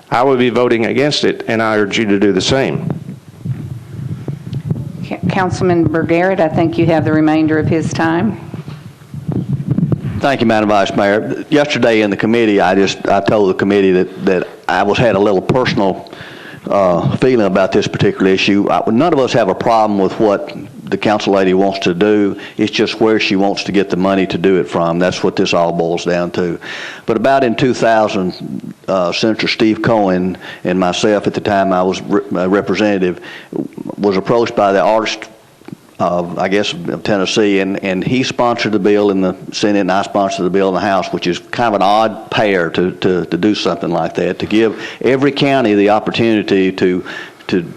I will be voting against it, and I urge you to do the same. Councilman Garrett, I think you have the remainder of his time. Thank you, Madam Vice Mayor. Yesterday in the committee, I told the committee that I had a little personal feeling about this particular issue. None of us have a problem with what the Council Lady wants to do. It's just where she wants to get the money to do it from. That's what this all boils down to. But about in 2000, Senator Steve Cohen and myself, at the time I was representative, was approached by the artist of, I guess, of Tennessee, and he sponsored the bill in the Senate, and I sponsored the bill in the House, which is kind of an odd pair to do something like that, to give every county the opportunity to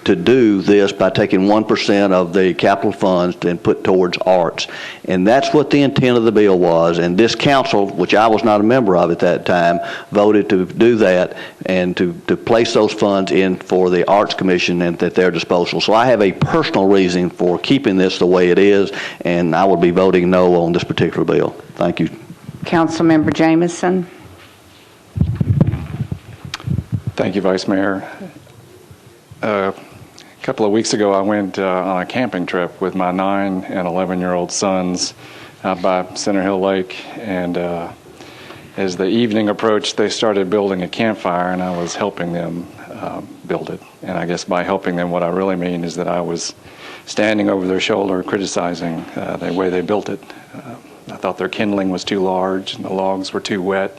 do this by taking 1% of the capital funds and put towards arts. And that's what the intent of the bill was. And this council, which I was not a member of at that time, voted to do that and to place those funds in for the Arts Commission and at their disposal. So I have a personal reason for keeping this the way it is, and I will be voting no on this particular bill. Thank you. Councilmember Jameson. Thank you, Vice Mayor. A couple of weeks ago, I went on a camping trip with my 9 and 11-year-old sons out by Center Hill Lake, and as the evening approached, they started building a campfire, and I was helping them build it. And I guess by helping them, what I really mean is that I was standing over their shoulder criticizing the way they built it. I thought their kindling was too large, and the logs were too wet,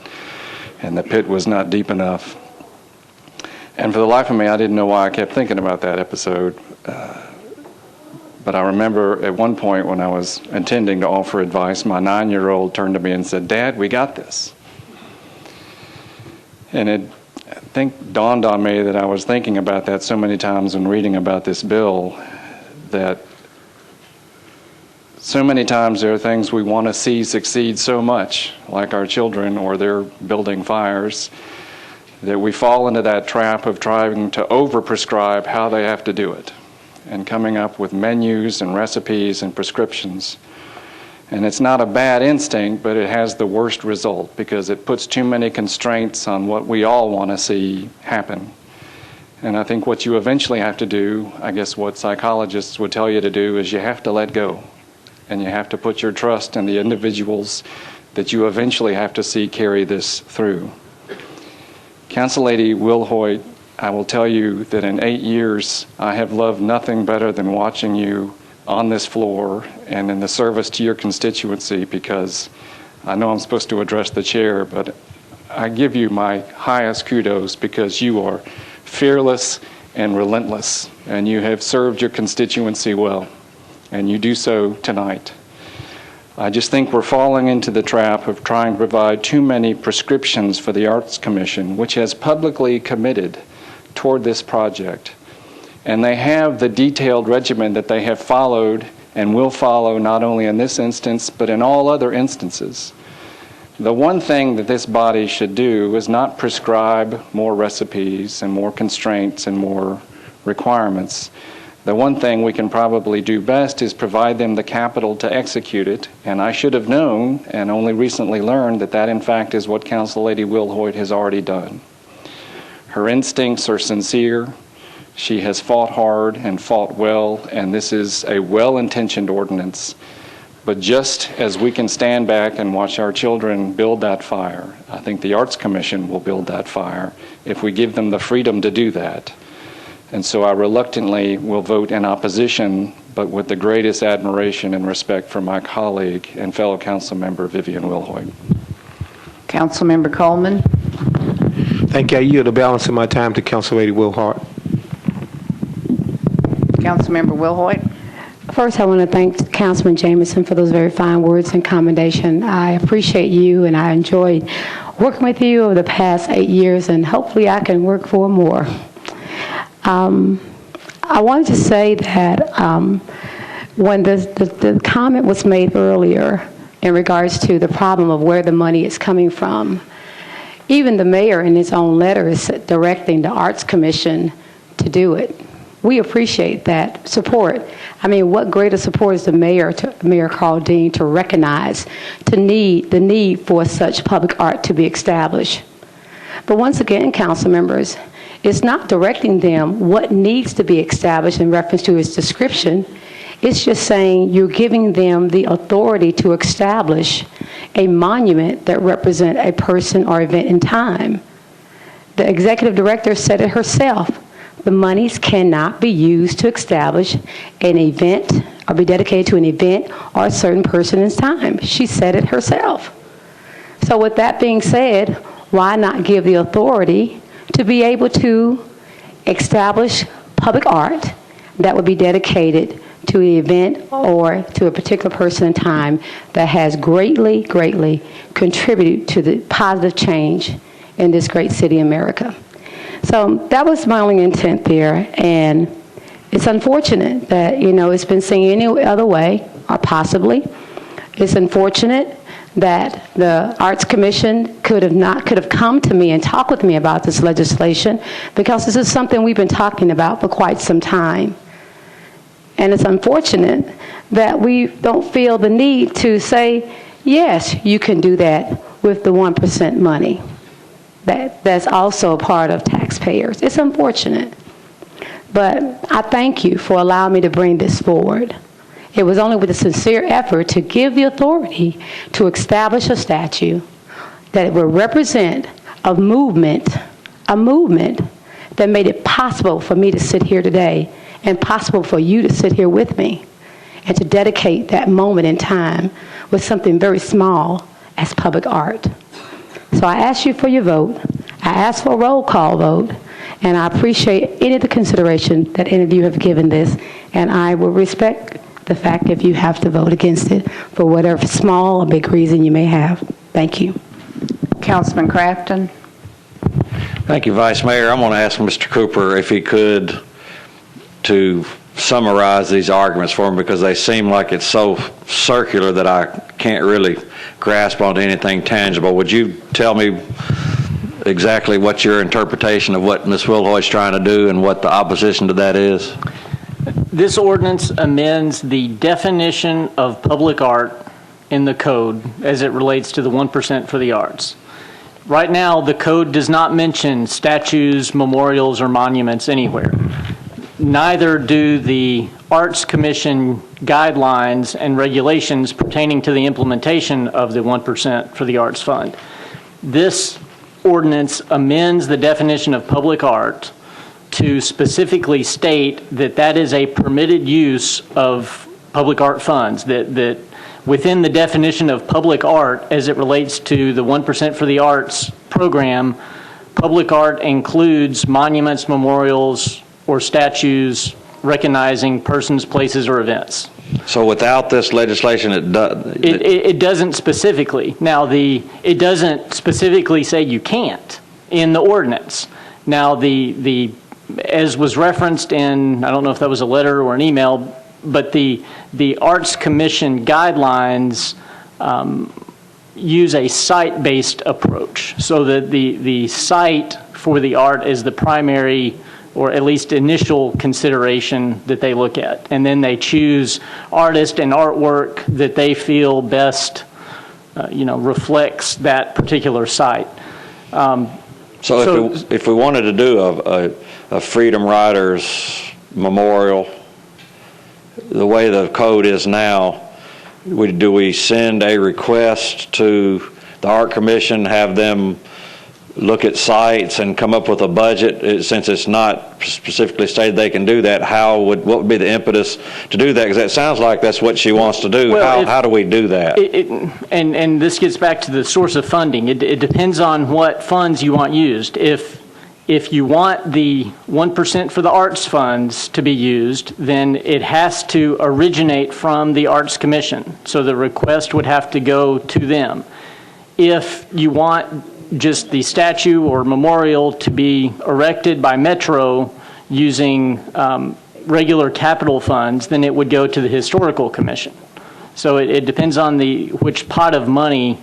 and the pit was not deep enough. And for the life of me, I didn't know why I kept thinking about that episode. But I remember at one point when I was intending to offer advice, my 9-year-old turned to me and said, "Dad, we got this." And it, I think, dawned on me that I was thinking about that so many times when reading about this bill, that so many times there are things we want to see succeed so much, like our children or their building fires, that we fall into that trap of trying to over-prescribe how they have to do it and coming up with menus and recipes and prescriptions. And it's not a bad instinct, but it has the worst result because it puts too many constraints on what we all want to see happen. And I think what you eventually have to do, I guess what psychologists would tell you to do, is you have to let go. And you have to put your trust in the individuals that you eventually have to see carry this through. Council Lady Wilhoit, I will tell you that in 8 years, I have loved nothing better than watching you on this floor and in the service to your constituency, because I know I'm supposed to address the chair, but I give you my highest kudos because you are fearless and relentless, and you have served your constituency well, and you do so tonight. I just think we're falling into the trap of trying to provide too many prescriptions for the Arts Commission, which has publicly committed toward this project. And they have the detailed regimen that they have followed and will follow not only in this instance, but in all other instances. The one thing that this body should do is not prescribe more recipes and more constraints and more requirements. The one thing we can probably do best is provide them the capital to execute it, and I should have known and only recently learned that that in fact is what Council Lady Wilhoit has already done. Her instincts are sincere. She has fought hard and fought well, and this is a well-intentioned ordinance. But just as we can stand back and watch our children build that fire, I think the Arts Commission will build that fire if we give them the freedom to do that. And so I reluctantly will vote in opposition, but with the greatest admiration and respect for my colleague and fellow council member Vivian Wilhoit. Councilmember Coleman. Thank you. I yield the balance of my time to Council Lady Wilhoit. Councilmember Wilhoit. First, I want to thank Councilman Jameson for those very fine words and commendation. I appreciate you, and I enjoyed working with you over the past 8 years, and hopefully I can work for more. I wanted to say that when the comment was made earlier in regards to the problem of where the money is coming from, even the mayor in his own letter is directing the Arts Commission to do it. We appreciate that support. I mean, what greater support is Mayor Carl Dean to recognize the need for such public art to be established. But once again, council members, it's not directing them what needs to be established in reference to its description. It's just saying you're giving them the authority to establish a monument that represents a person or event in time. The executive director said it herself. The monies cannot be used to establish an event or be dedicated to an event or a certain person in time. She said it herself. So with that being said, why not give the authority to be able to establish public art that would be dedicated to an event or to a particular person in time that has greatly, greatly contributed to the positive change in this great city, America. So that was my only intent there, and it's unfortunate that, it's been seen any other way, or possibly. It's unfortunate that the Arts Commission could have come to me and talked with me about this legislation, because this is something we've been talking about for quite some time. And it's unfortunate that we don't feel the need to say, Yes, you can do that with the 1% money. That's also a part of taxpayers. It's unfortunate. But I thank you for allowing me to bring this forward. It was only with a sincere effort to give the authority to establish a statute that will represent a movement that made it possible for me to sit here today and possible for you to sit here with me and to dedicate that moment in time with something very small as public art. So I ask you for your vote. I ask for a roll call vote, and I appreciate any of the consideration that any of you have given this, and I will respect the fact if you have to vote against it for whatever small or big reason you may have. Thank you. Councilman Crafton. Thank you, Vice Mayor. I'm going to ask Mr. Cooper if he could to summarize these arguments for me, because they seem like it's so circular that I can't really grasp onto anything tangible. Would you tell me exactly what your interpretation of what Ms. Wilhoit's trying to do and what the opposition to that is? This ordinance amends the definition of public art in the code as it relates to the 1% for the arts. Right now, the code does not mention statues, memorials, or monuments anywhere. Neither do the Arts Commission guidelines and regulations pertaining to the implementation of the 1% for the Arts Fund. This ordinance amends the definition of public art to specifically state that that is a permitted use of public art funds, that within the definition of public art as it relates to the 1% for the Arts program, public art includes monuments, memorials, or statues recognizing persons, places, or events. So without this legislation, it doesn't specifically. Now, it doesn't specifically say you can't in the ordinance. Now, as was referenced in, I don't know if that was a letter or an email, but the Arts Commission guidelines use a site-based approach, so that the site for the art is the primary or at least initial consideration that they look at. And then they choose artist and artwork that they feel best reflects that particular site. So if we wanted to do a Freedom Riders memorial, the way the code is now, do we send a request to the Art Commission, have them look at sites and come up with a budget? Since it's not specifically stated they can do that, what would be the impetus to do that? Because that sounds like that's what she wants to do. Well, how do we do that? And this gets back to the source of funding. It depends on what funds you want used. If you want the 1% for the arts funds to be used, then it has to originate from the Arts Commission. So the request would have to go to them. If you want just the statue or memorial to be erected by Metro using regular capital funds, then it would go to the Historical Commission. So it depends on which pot of money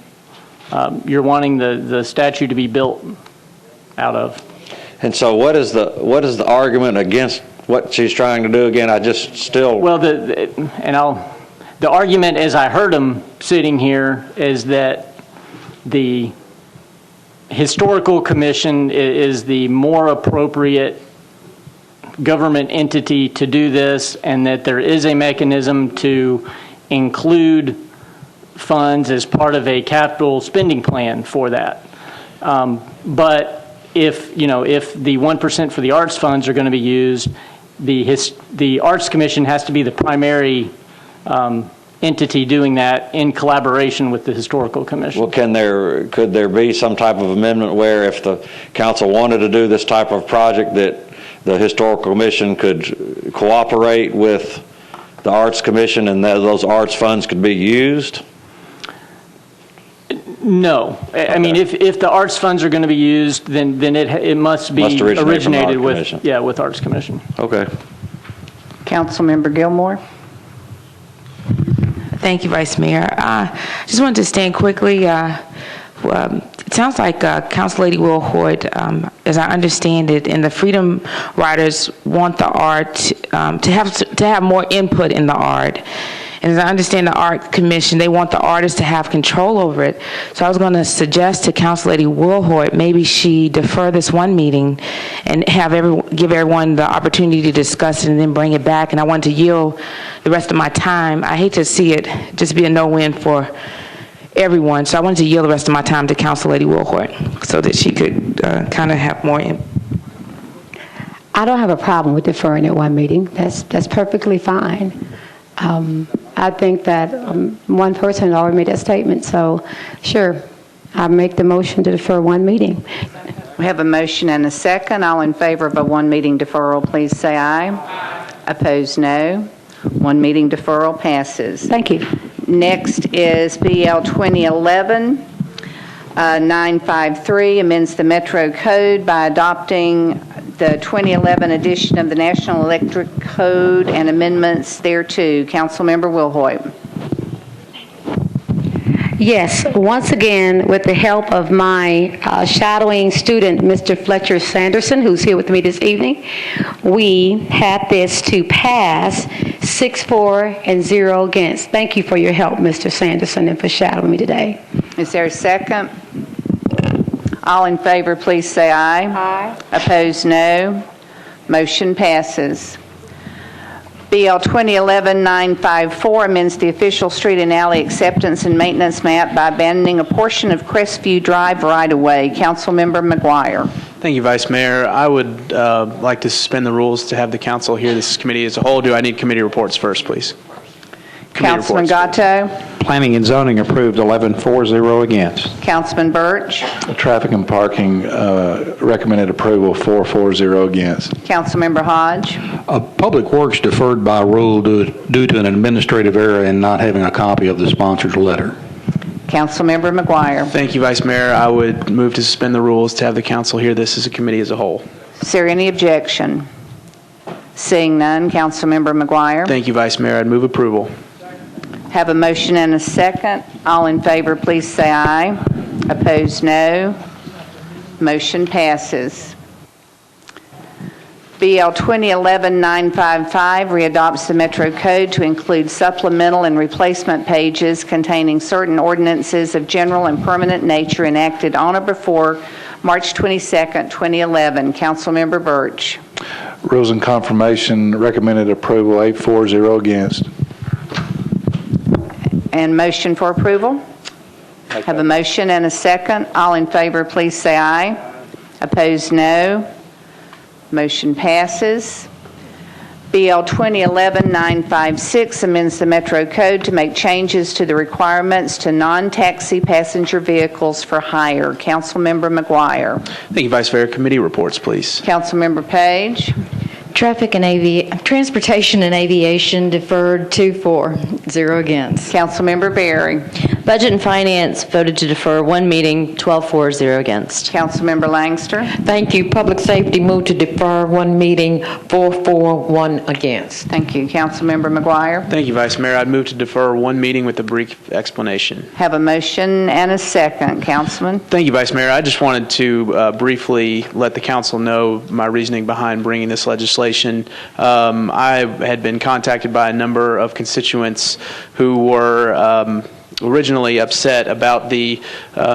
you're wanting the statue to be built out of. And so what is the argument against what she's trying to do again? I just still... Well, the argument as I heard him sitting here is that the Historical Commission is the more appropriate government entity to do this, and that there is a mechanism to include funds as part of a capital spending plan for that. But if the 1% for the arts funds are going to be used, the Arts Commission has to be the primary entity doing that in collaboration with the Historical Commission. Well, could there be some type of amendment where if the council wanted to do this type of project, that the Historical Commission could cooperate with the Arts Commission and that those arts funds could be used? No. I mean, if the arts funds are going to be used, then it must be originated with Arts Commission. Okay. Councilmember Gilmore. Thank you, Vice Mayor. Just wanted to stand quickly. It sounds like Council Lady Wilhoit, as I understand it, and the Freedom Riders want the art to have more input in the art. And as I understand the Art Commission, they want the artists to have control over it. So I was going to suggest to Council Lady Wilhoit, maybe she defer this one meeting and give everyone the opportunity to discuss it and then bring it back. And I want to yield the rest of my time. I hate to see it just be a no-win for everyone. So I wanted to yield the rest of my time to Council Lady Wilhoit so that she could kind of have more I don't have a problem with deferring it one meeting. That's perfectly fine. I think that one person already made that statement, so sure, I make the motion to defer one meeting. We have a motion and a second. All in favor of a one meeting deferral, please say aye. Opposed, no. One meeting deferral passes. Thank you. Next is BL 2011-953, amends the Metro Code by adopting the 2011 edition of the National Electric Code and amendments thereto. Councilmember Wilhoit. Yes, once again, with the help of my shadowing student, Mr. Fletcher Sanderson, who's here with me this evening, we had this to pass 6-4 and 0 against. Thank you for your help, Mr. Sanderson, and for shadowing me today. Is there a second? All in favor, please say aye. Aye. Opposed, no. Motion passes. BL 2011-954 amends the official street and alley acceptance and maintenance map by abandoning a portion of Crestview Drive right-of-way. Councilmember McGuire. Thank you, Vice Mayor. I would like to suspend the rules to have the council hear this committee as a whole. Do I need committee reports first, please? Councilman Gatto. Planning and Zoning approved 11-4-0 against. Councilman Birch. Traffic and Parking recommended approval 4-4-0 against. Councilmember Hodge. Public Works deferred by rule due to an administrative error in not having a copy of the sponsor's letter. Councilmember McGuire. Thank you, Vice Mayor. I would move to suspend the rules to have the council hear this as a committee as a whole. Is there any objection? Seeing none, Councilmember McGuire. Thank you, Vice Mayor. I'd move approval. Have a motion and a second. All in favor, please say aye. Opposed, no. Motion passes. BL 2011-955 readopts the Metro Code to include supplemental and replacement pages containing certain ordinances of general and permanent nature enacted on or before March 22nd, 2011. Councilmember Birch. Rules and Confirmation recommended approval 8-4-0 against. And motion for approval? Have a motion and a second. All in favor, please say aye. Opposed, no. Motion passes. BL 2011-956 amends the Metro Code to make changes to the requirements to non-taxi passenger vehicles for hire. Councilmember McGuire. Thank you, Vice Mayor. Committee reports, please. Councilmember Page. Transportation and Aviation deferred 2-4, 0 against. Councilmember Berry. Budget and Finance voted to defer one meeting, 12-4, 0 against. Councilmember Langster. Thank you. Public Safety moved to defer one meeting, 4-4, 1 against. Thank you. Councilmember McGuire. Thank you, Vice Mayor. I'd move to defer one meeting with a brief explanation. Have a motion and a second. Councilman. Thank you, Vice Mayor. I just wanted to briefly let the council know my reasoning behind bringing this legislation. I had been contacted by a number of constituents who were originally upset about the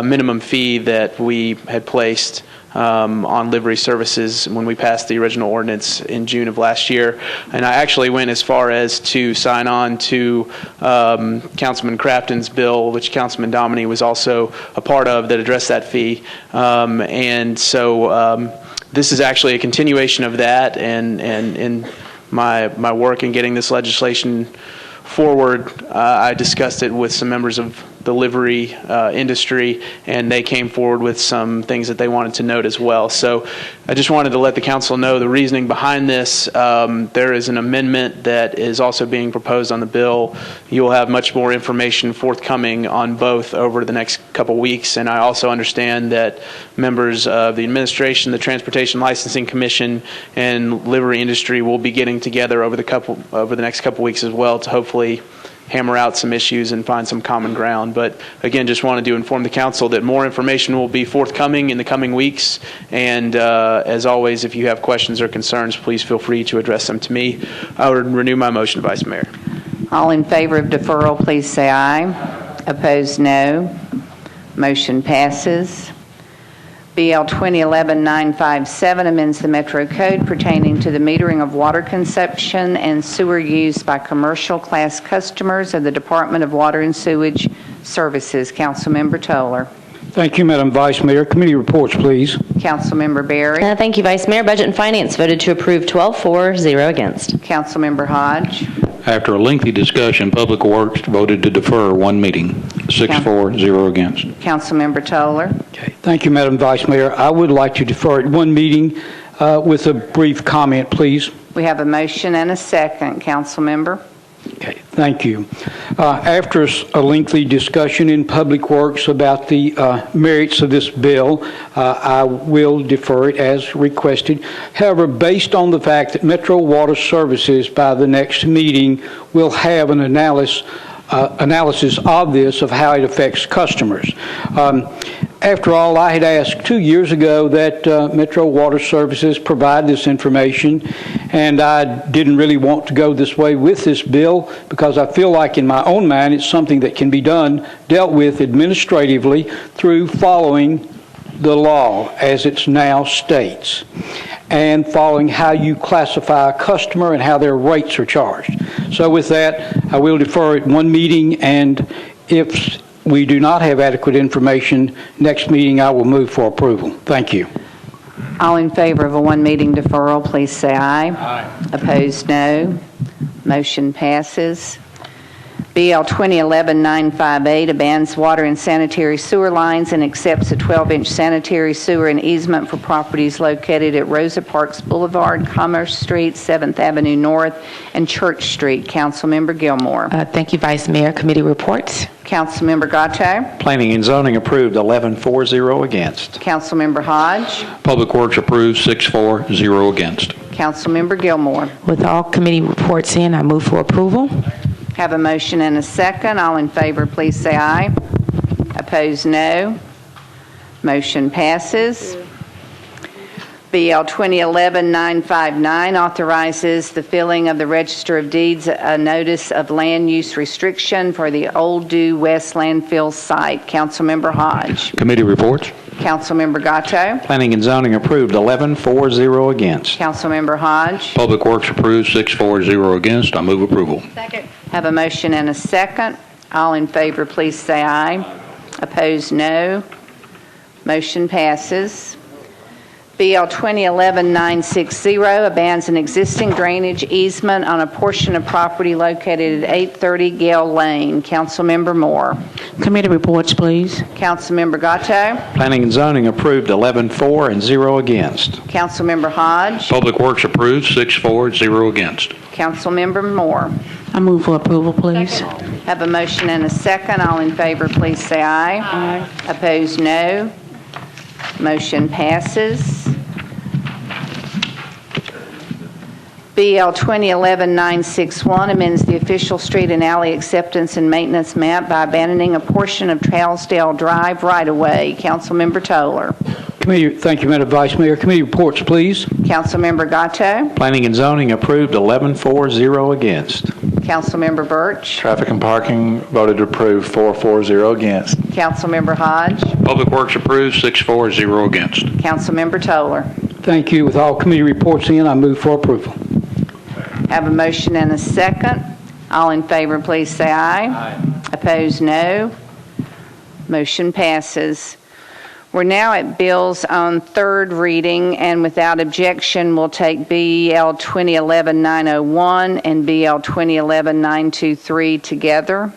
minimum fee that we had placed on livery services when we passed the original ordinance in June of last year. And I actually went as far as to sign on to Councilman Crafton's bill, which Councilman Dominy was also a part of, that addressed that fee. And so this is actually a continuation of that, and in my work in getting this legislation forward, I discussed it with some members of the livery industry, and they came forward with some things that they wanted to note as well. So I just wanted to let the council know the reasoning behind this. There is an amendment that is also being proposed on the bill. You'll have much more information forthcoming on both over the next couple weeks, and I also understand that members of the administration, the Transportation Licensing Commission, and livery industry will be getting together over the next couple weeks as well to hopefully hammer out some issues and find some common ground. But again, just wanted to inform the council that more information will be forthcoming in the coming weeks. And as always, if you have questions or concerns, please feel free to address them to me. I would renew my motion, Vice Mayor. All in favor of deferral, please say aye. Opposed, no. Motion passes. BL 2011-957 amends the Metro Code pertaining to the metering of water consumption and sewer use by commercial class customers of the Department of Water and Sewage Services. Councilmember Toller. Thank you, Madam Vice Mayor. Committee reports, please. Councilmember Barry. Thank you, Vice Mayor. Budget and Finance voted to approve 12-4, 0 against. Councilmember Hodge. After a lengthy discussion, Public Works voted to defer one meeting, 6-4, 0 against. Councilmember Toller. Okay. Thank you, Madam Vice Mayor. I would like to defer it one meeting with a brief comment, please. We have a motion and a second. Councilmember. Okay, thank you. After a lengthy discussion in Public Works about the merits of this bill, I will defer it as requested. However, based on the fact that Metro Water Services by the next meeting will have an analysis of this, of how it affects customers. After all, I had asked 2 years ago that Metro Water Services provide this information, and I didn't really want to go this way with this bill because I feel like in my own mind it's something that can be dealt with administratively through following the law as it now states and following how you classify a customer and how their rates are charged. So with that, I will defer it one meeting, and if we do not have adequate information next meeting, I will move for approval. Thank you. All in favor of a one-meeting deferral, please say aye. Aye. Opposed, no. Motion passes. BL 2011-958 abandons water and sanitary sewer lines and accepts a 12-inch sanitary sewer and easement for properties located at Rosa Parks Boulevard, Commerce Street, 7th Avenue North, and Church Street. Councilmember Gilmore. Thank you, Vice Mayor. Committee reports. Councilmember Gatto. Planning and Zoning approved 11-4, 0 against. Councilmember Hodge. Public Works approved 6-4, 0 against. Councilmember Gilmore. With all committee reports in, I move for approval. Have a motion and a second. All in favor, please say aye. Opposed, no. Motion passes. BL 2011-959 authorizes the filling of the Register of Deeds a notice of land use restriction for the Old Due West landfill site. Councilmember Hodge. Committee reports. Councilmember Gatto. Planning and Zoning approved 11-4, 0 against. Councilmember Hodge. Public Works approved 6-4, 0 against. I move approval. Second. Have a motion and a second. All in favor, please say aye. Opposed, no. Motion passes. BL 2011-960 abandons an existing drainage easement on a portion of property located at 830 Gale Lane. Councilmember Moore. Committee reports, please. Councilmember Gatto. Planning and Zoning approved 11-4 and 0 against. Councilmember Hodge. Public Works approved 6-4, 0 against. Councilmember Moore. I move for approval, please. Have a motion and a second. All in favor, please say aye. Aye. Opposed, no. Motion passes. BL 2011-961 amends the official street and alley acceptance and maintenance map by abandoning a portion of Trousdale Drive right-of-way. Councilmember Toller. Committee, thank you, Madam Vice Mayor. Committee reports, please. Councilmember Gatto. Planning and Zoning approved 11-4, 0 against. Councilmember Birch. Traffic and Parking voted to approve 4-4, 0 against. Councilmember Hodge. Public Works approved 6-4, 0 against. Councilmember Toller. Thank you. With all committee reports in, I move for approval. Have a motion and a second. All in favor, please say aye. Aye. Opposed, no. Motion passes. We're now at bills on third reading, and without objection, we'll take BL 2011-901 and BL 2011-923 together.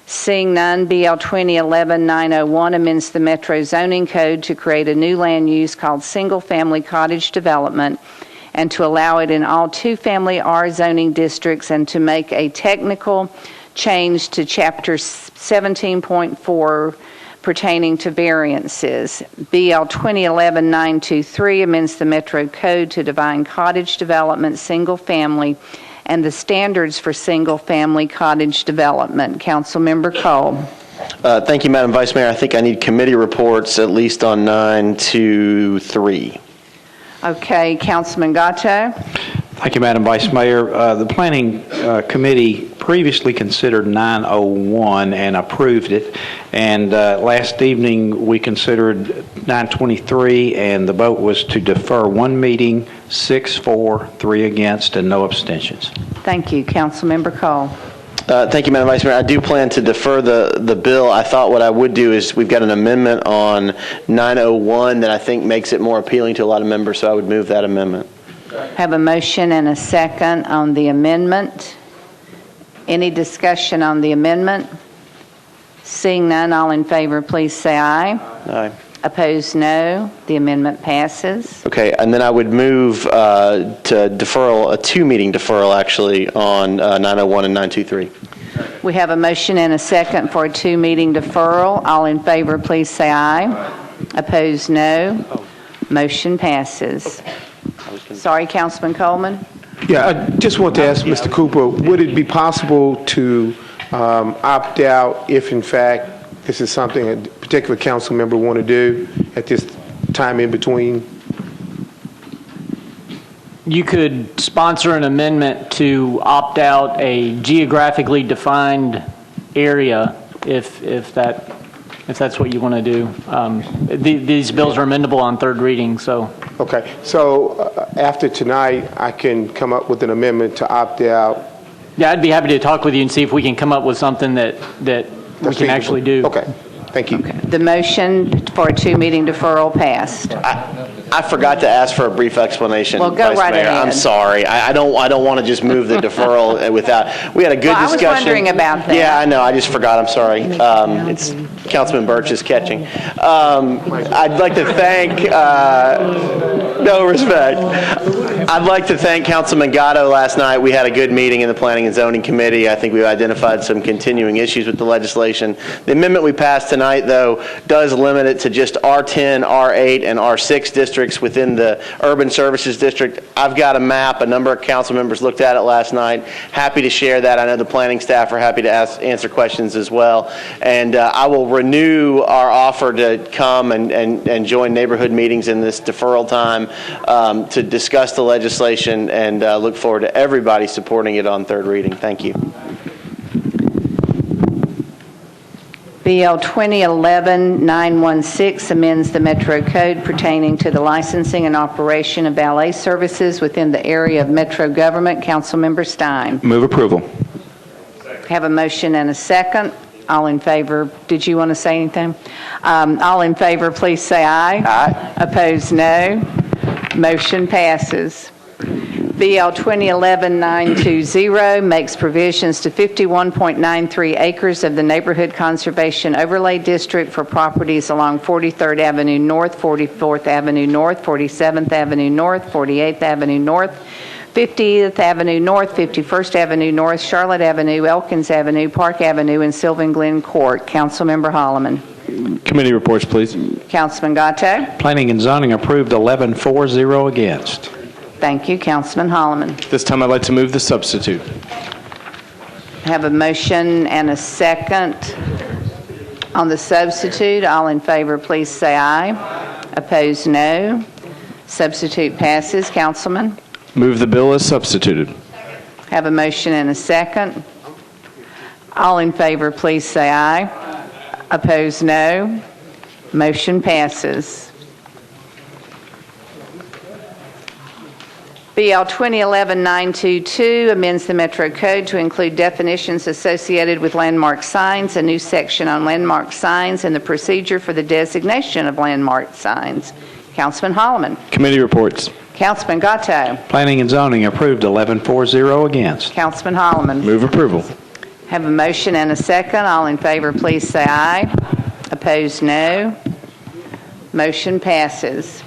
Seeing none, BL 2011-901 amends the Metro Zoning Code to create a new land use called single-family cottage development and to allow it in all two-family R zoning districts and to make a technical change to Chapter 17.4 pertaining to variances. BL 2011-923 amends the Metro Code to define cottage development single-family and the standards for single-family cottage development. Councilmember Cole. Thank you, Madam Vice Mayor. I think I need committee reports at least on 9-3. Okay, Councilman Gatto. Thank you, Madam Vice Mayor. The Planning Committee previously considered 901 and approved it. And last evening, we considered 923, and the vote was to defer one meeting, 6 for, 3 against, and no abstentions. Thank you. Councilmember Cole. Thank you, Madam Vice Mayor. I do plan to defer the bill. I thought what I would do is we've got an amendment on 901 that I think makes it more appealing to a lot of members, so I would move that amendment. Have a motion and a second on the amendment. Any discussion on the amendment? Seeing none, all in favor, please say aye. Aye. Opposed, no. The amendment passes. Okay, and then I would move to deferral, a two-meeting deferral, actually, on 901 and 923. We have a motion and a second for a two-meeting deferral. All in favor, please say aye. Opposed, no. Motion passes. Sorry, Councilman Coleman. Yeah, I just want to ask Mr. Cooper, would it be possible to opt out if, in fact, this is something a particular council member want to do at this time in between? You could sponsor an amendment to opt out a geographically defined area if that's what you want to do. These bills are amendable on third reading, so. Okay, so after tonight, I can come up with an amendment to opt out. Yeah, I'd be happy to talk with you and see if we can come up with something that we can actually do. Okay, thank you. Okay. The motion for a two-meeting deferral passed. I forgot to ask for a brief explanation. Well, go Vice right Mayor. ahead. I'm sorry. I don't want to just move the deferral without. We had a good discussion. I was wondering about that. Yeah, I know. I just forgot. I'm sorry. It's Councilman Birch is catching. I'd like to thank. No respect. I'd like to thank Councilman Gatto last night. We had a good meeting in the Planning and Zoning Committee. I think we've identified some continuing issues with the legislation. The amendment we passed tonight, though, does limit it to just R10, R8, and R6 districts within the Urban Services District. I've got a map. A number of council members looked at it last night. Happy to share that. I know the planning staff are happy to answer questions as well. And I will renew our offer to come and join neighborhood meetings in this deferral time to discuss the legislation, and look forward to everybody supporting it on third reading. Thank you. BL 2011-916 amends the Metro Code pertaining to the licensing and operation of valet services within the area of Metro government. Councilmember Stein. Move approval. Have a motion and a second. All in favor. Did you want to say anything? All in favor, please say aye. Aye. Opposed, no. Motion passes. BL 2011-920 makes provisions to 51.93 acres of the Neighborhood Conservation Overlay District for properties along 43rd Avenue North, 44th Avenue North, 47th Avenue North, 48th Avenue North, 50th Avenue North, 51st Avenue North, Charlotte Avenue, Elkins Avenue, Park Avenue, and Sylvan Glen Court. Councilmember Holloman. Committee reports, please. Councilman Gatto. Planning and Zoning approved 11 for, 0 against. Thank you. Councilman Holloman. This time I'd like to move the substitute. Have a motion and a second on the substitute. All in favor, please say aye. Opposed, no. Substitute passes. Councilman. Move the bill as substituted. Have a motion and a second. All in favor, please say aye. Opposed, no. Motion passes. BL 2011-922 amends the Metro Code to include definitions associated with landmark signs, a new section on landmark signs, and the procedure for the designation of landmark signs. Councilman Holloman. Committee reports. Councilman Gatto. Planning and Zoning approved 11 for, 0 against. Councilman Holloman. Move approval. Have a motion and a second. All in favor, please say aye. Opposed, no. Motion passes.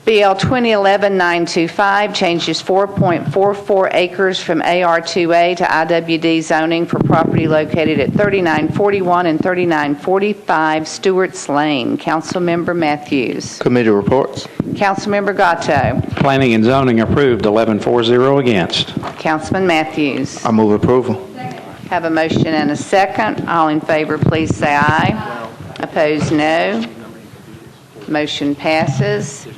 BL 2011-925 changes 4.44 acres from AR2A to IWD zoning for property located at 3941 and 3945 Stewart's Lane. Councilmember Matthews. Committee reports. Councilmember Gatto. Planning and Zoning approved 11 for, 0 against. Councilman Matthews. I move approval. Have a motion and a second. All in favor, please say aye. Opposed, no. Motion passes.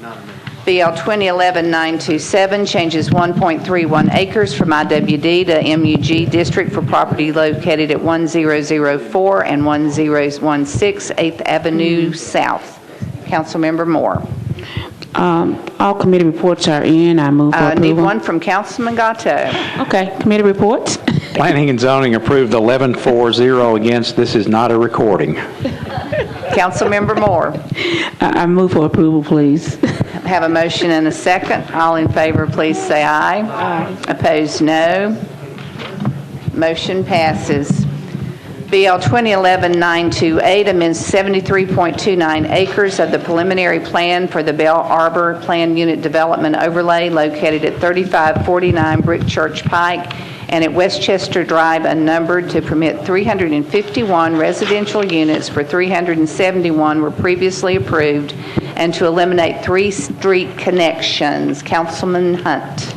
BL 2011-927 changes 1.31 acres from IWD to MUG District for property located at 1004 and 1016 8th Avenue South. Councilmember Moore. All committee reports are in. I move for approval. Need one from Councilman Gatto. Okay, committee reports. Planning and Zoning approved 11-4-0 against. This is not a recording. Councilmember Moore. I move for approval, please. Have a motion and a second. All in favor, please say aye. Aye. Opposed, no. Motion passes. BL 2011-928 amends 73.29 acres of the preliminary plan for the Bell Arbor Planned Unit Development Overlay located at 3549 Brick Church Pike and at Westchester Drive unnumbered to permit 351 residential units where 371 were previously approved and to eliminate 3 street connections. Councilman Hunt.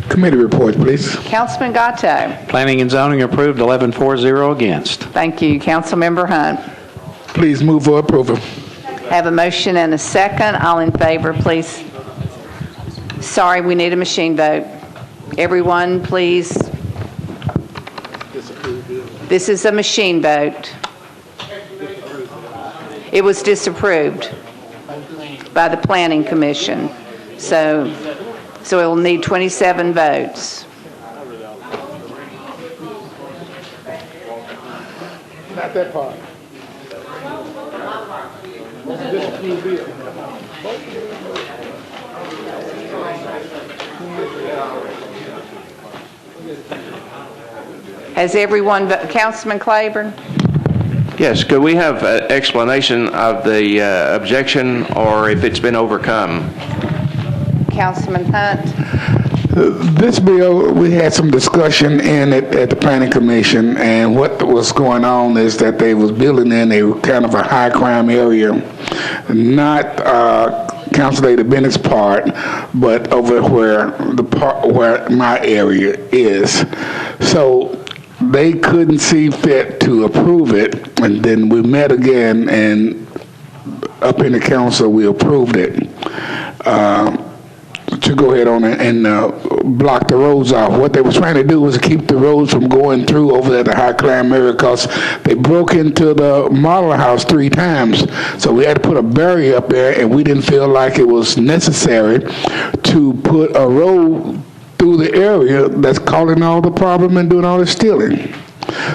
Committee report, please. Councilman Gatto. Planning and Zoning approved 11-4-0 against. Thank you. Councilmember Hunt. Please move for approval. Have a motion and a second. All in favor, please. Sorry, we need a machine vote. Everyone, please. This is a machine vote. It was disapproved by the Planning Commission. So it will need 27 votes. Not that part. Has everyone, Councilman Claiborne? Yes, could we have an explanation of the objection or if it's been overcome? Councilman Hunt. This bill, we had some discussion in it at the Planning Commission, and what was going on is that they was building in a kind of a high crime area, not Council Lady Bennett's part, but over where the part where my area is. So they couldn't see fit to approve it, and then we met again, and up in the council we approved it. To go ahead on and block the roads off. What they were trying to do was keep the roads from going through over there at the high crime area because they broke into the model house 3 times. So we had to put a barrier up there, and we didn't feel like it was necessary to put a road through the area that's causing all the problem and doing all the stealing.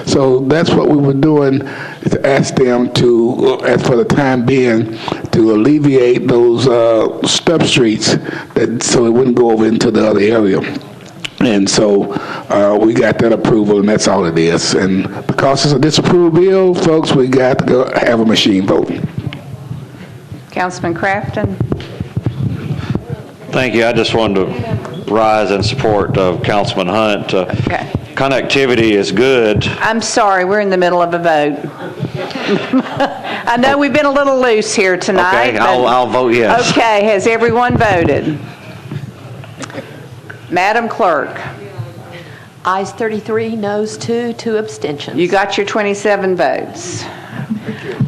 So that's what we were doing, is to ask them to, as for the time being, to alleviate those stub streets so it wouldn't go over into the other area. And so we got that approval, and that's all it is. And because it's a disapproved bill, folks, we got to go have a machine vote. Councilman Crafton. Thank you. I just wanted to rise in support of Councilman Hunt. Okay. Connectivity is good. I'm sorry, we're in the middle of a vote. I know we've been a little loose here tonight. Okay, I'll vote yes. Okay, has everyone voted? Madam Clerk. Ayes 33, noes 2, 2 abstentions. You got your 27 votes.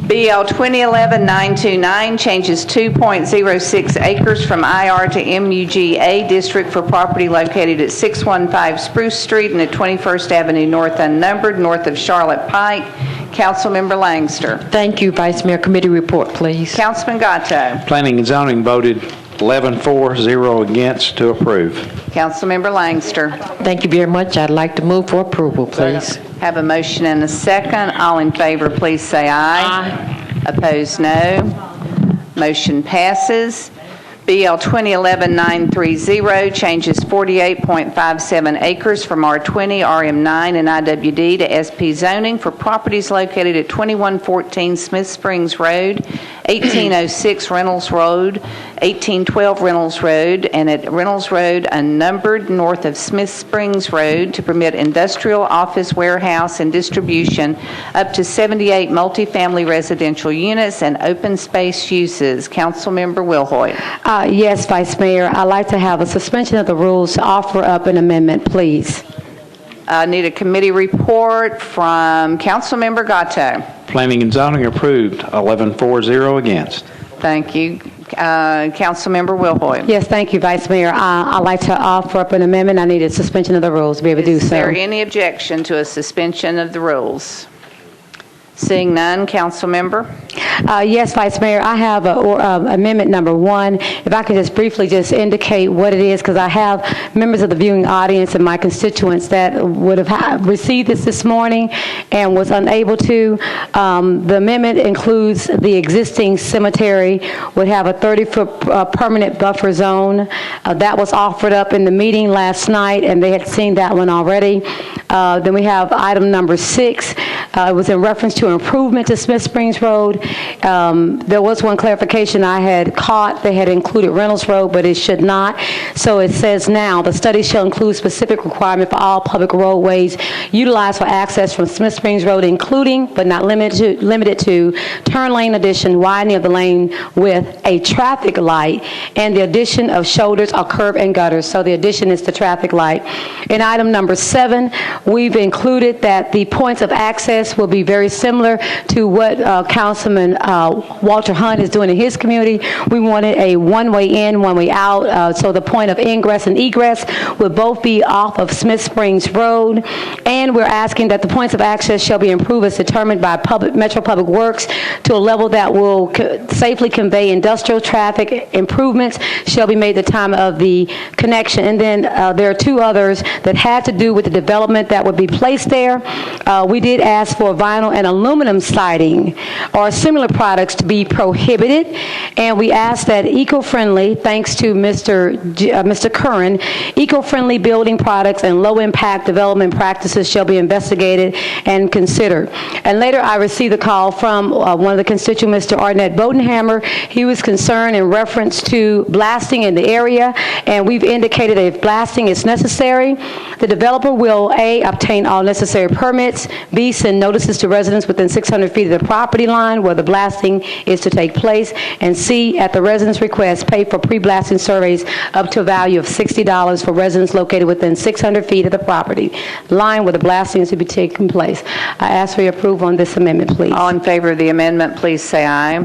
BL 2011-929 changes 2.06 acres from IR to MUGA District for property located at 615 Spruce Street and at 21st Avenue North unnumbered, north of Charlotte Pike. Councilmember Langster. Thank you, Vice Mayor. Committee report, please. Councilman Gatto. Planning and Zoning voted 11-4-0 against to approve. Councilmember Langster. Thank you very much. I'd like to move for approval, please. Have a motion and a second. All in favor, please say aye. Aye. Opposed, no. Motion passes. BL 2011-930 changes 48.57 acres from R20, RM9, and IWD to SP zoning for properties located at 2114 Smith Springs Road, 1806 Reynolds Road, 1812 Reynolds Road, and at Reynolds Road unnumbered north of Smith Springs Road to permit industrial, office, warehouse, and distribution up to 78 multifamily residential units and open space uses. Councilmember Wilhoit. Yes, Vice Mayor. I'd like to have a suspension of the rules to offer up an amendment, please. I need a committee report from Councilmember Gatto. Planning and Zoning approved 11-4-0 against. Thank you. Councilmember Wilhoit. Yes, thank you, Vice Mayor. I'd like to offer up an amendment. I need a suspension of the rules to be able to do so. Is there any objection to a suspension of the rules? Seeing none, Councilmember. Yes, Vice Mayor, I have amendment number 1. If I could just briefly just indicate what it is, because I have members of the viewing audience and my constituents that would have received this morning and was unable to. The amendment includes the existing cemetery would have a 30-foot permanent buffer zone. That was offered up in the meeting last night, and they had seen that one already. Then we have item number 6. It was in reference to improvement to Smith Springs Road. There was one clarification I had caught. They had included Reynolds Road, but it should not. So it says now, the study shall include specific requirement for all public roadways utilized for access from Smith Springs Road, including but not limited to turn lane addition, widening of the lane with a traffic light, and the addition of shoulders or curb and gutters. So the addition is the traffic light. In item number 7, we've included that the points of access will be very similar to what Councilman Walter Hunt is doing in his community. We wanted a one-way in, one-way out, so the point of ingress and egress would both be off of Smith Springs Road, and we're asking that the points of access shall be improved as determined by Metro Public Works to a level that will safely convey industrial traffic. Improvements shall be made at the time of the connection. And then there are 2 others that had to do with the development that would be placed there. We did ask for vinyl and aluminum siding or similar products to be prohibited, and we asked that eco-friendly, thanks to Mr. Curran, eco-friendly building products and low-impact development practices shall be investigated and considered. And later I received a call from one of the constituents, Mr. Arnett Bodenhammer. He was concerned in reference to blasting in the area, and we've indicated that if blasting is necessary, the developer will A, obtain all necessary permits, B, send notices to residents within 600 feet of the property line where the blasting is to take place, and C, at the resident's request, pay for pre-blasting surveys up to a value of $60 for residents located within 600 feet of the property line where the blasting is to be taking place. I ask for your approval on this amendment, please. All in favor of the amendment, please say aye.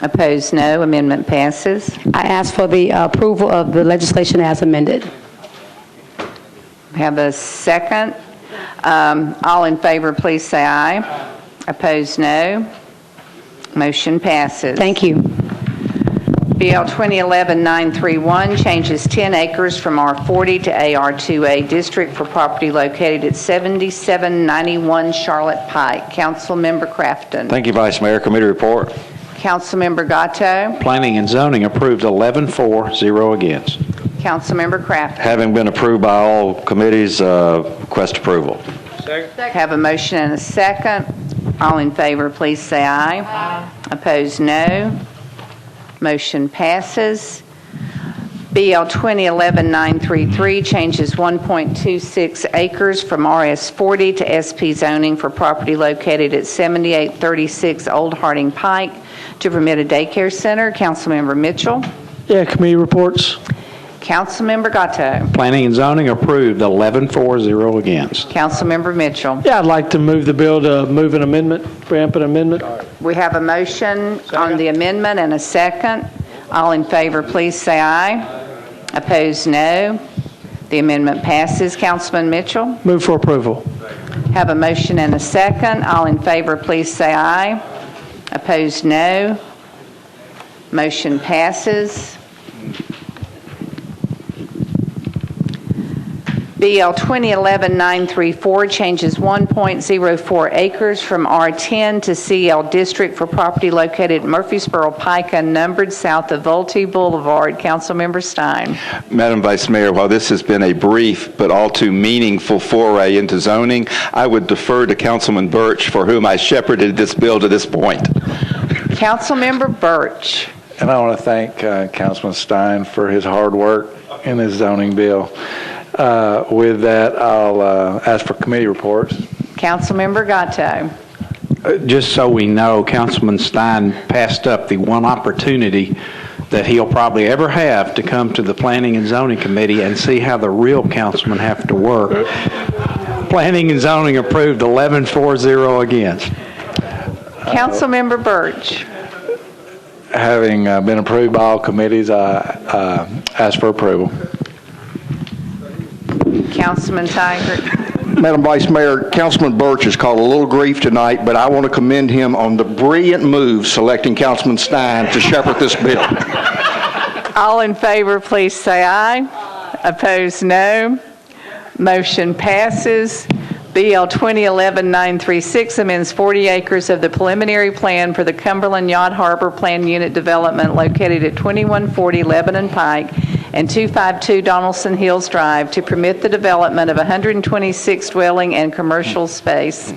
Opposed, no. Amendment passes. I ask for the approval of the legislation as amended. Have a second. All in favor, please say aye. Opposed, no. Motion passes. Thank you. BL 2011-931 changes 10 acres from R40 to AR2A district for property located at 7791 Charlotte Pike. Councilmember Crafton. Thank you, Vice Mayor. Committee report. Councilmember Gatto. Planning and Zoning approved 11-4, 0 against. Councilmember Crafton. Having been approved by all committees, request approval. Have a motion and a second. All in favor, please say aye. Aye. Opposed, no. Motion passes. BL 2011-933 changes 1.26 acres from RS40 to SP zoning for property located at 7836 Old Harding Pike to permit a daycare center. Councilmember Mitchell. Yeah, committee reports. Councilmember Gatto. Planning and Zoning approved 11-4, 0 against. Councilmember Mitchell. Yeah, I'd like to move the bill to move an amendment, ramp an amendment. We have a motion on the amendment and a second. All in favor, please say aye. Opposed, no. The amendment passes. Councilman Mitchell. Move for approval. Have a motion and a second. All in favor, please say aye. Opposed, no. Motion passes. BL 2011-934 changes 1.04 acres from R10 to CL District for property located at Murfreesboro Pike unnumbered south of Volte Boulevard. Councilmember Stein. Madam Vice Mayor, while this has been a brief but all too meaningful foray into zoning, I would defer to Councilman Birch, for whom I shepherded this bill to this point. Councilmember Birch. And I want to thank Councilman Stein for his hard work in this zoning bill. With that, I'll ask for committee reports. Councilmember Gatto. Just so we know, Councilman Stein passed up the one opportunity that he'll probably ever have to come to the Planning and Zoning Committee and see how the real councilmen have to work. Planning and Zoning approved 11-4, 0 against. Councilmember Birch. Having been approved by all committees, I ask for approval. Councilman Tiger. Madam Vice Mayor, Councilman Birch has called a little grief tonight, but I want to commend him on the brilliant move selecting Councilman Stein to shepherd this bill. All in favor, please say aye. Opposed, no. Motion passes. BL 2011-936 amends 40 acres of the preliminary plan for the Cumberland Yacht Harbor Plan Unit Development located at 2140 Lebanon Pike and 252 Donaldson Hills Drive to permit the development of 126 dwelling and commercial space.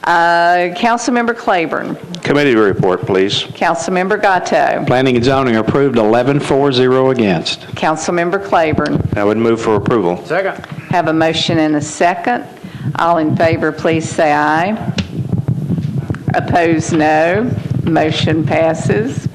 Councilmember Claiborne. Committee report, please. Councilmember Gatto. Planning and zoning approved 11-4-0 against. Councilmember Claiborne. I would move for approval. Second. Have a motion and a second. All in favor, please say aye. Opposed, no. Motion passes.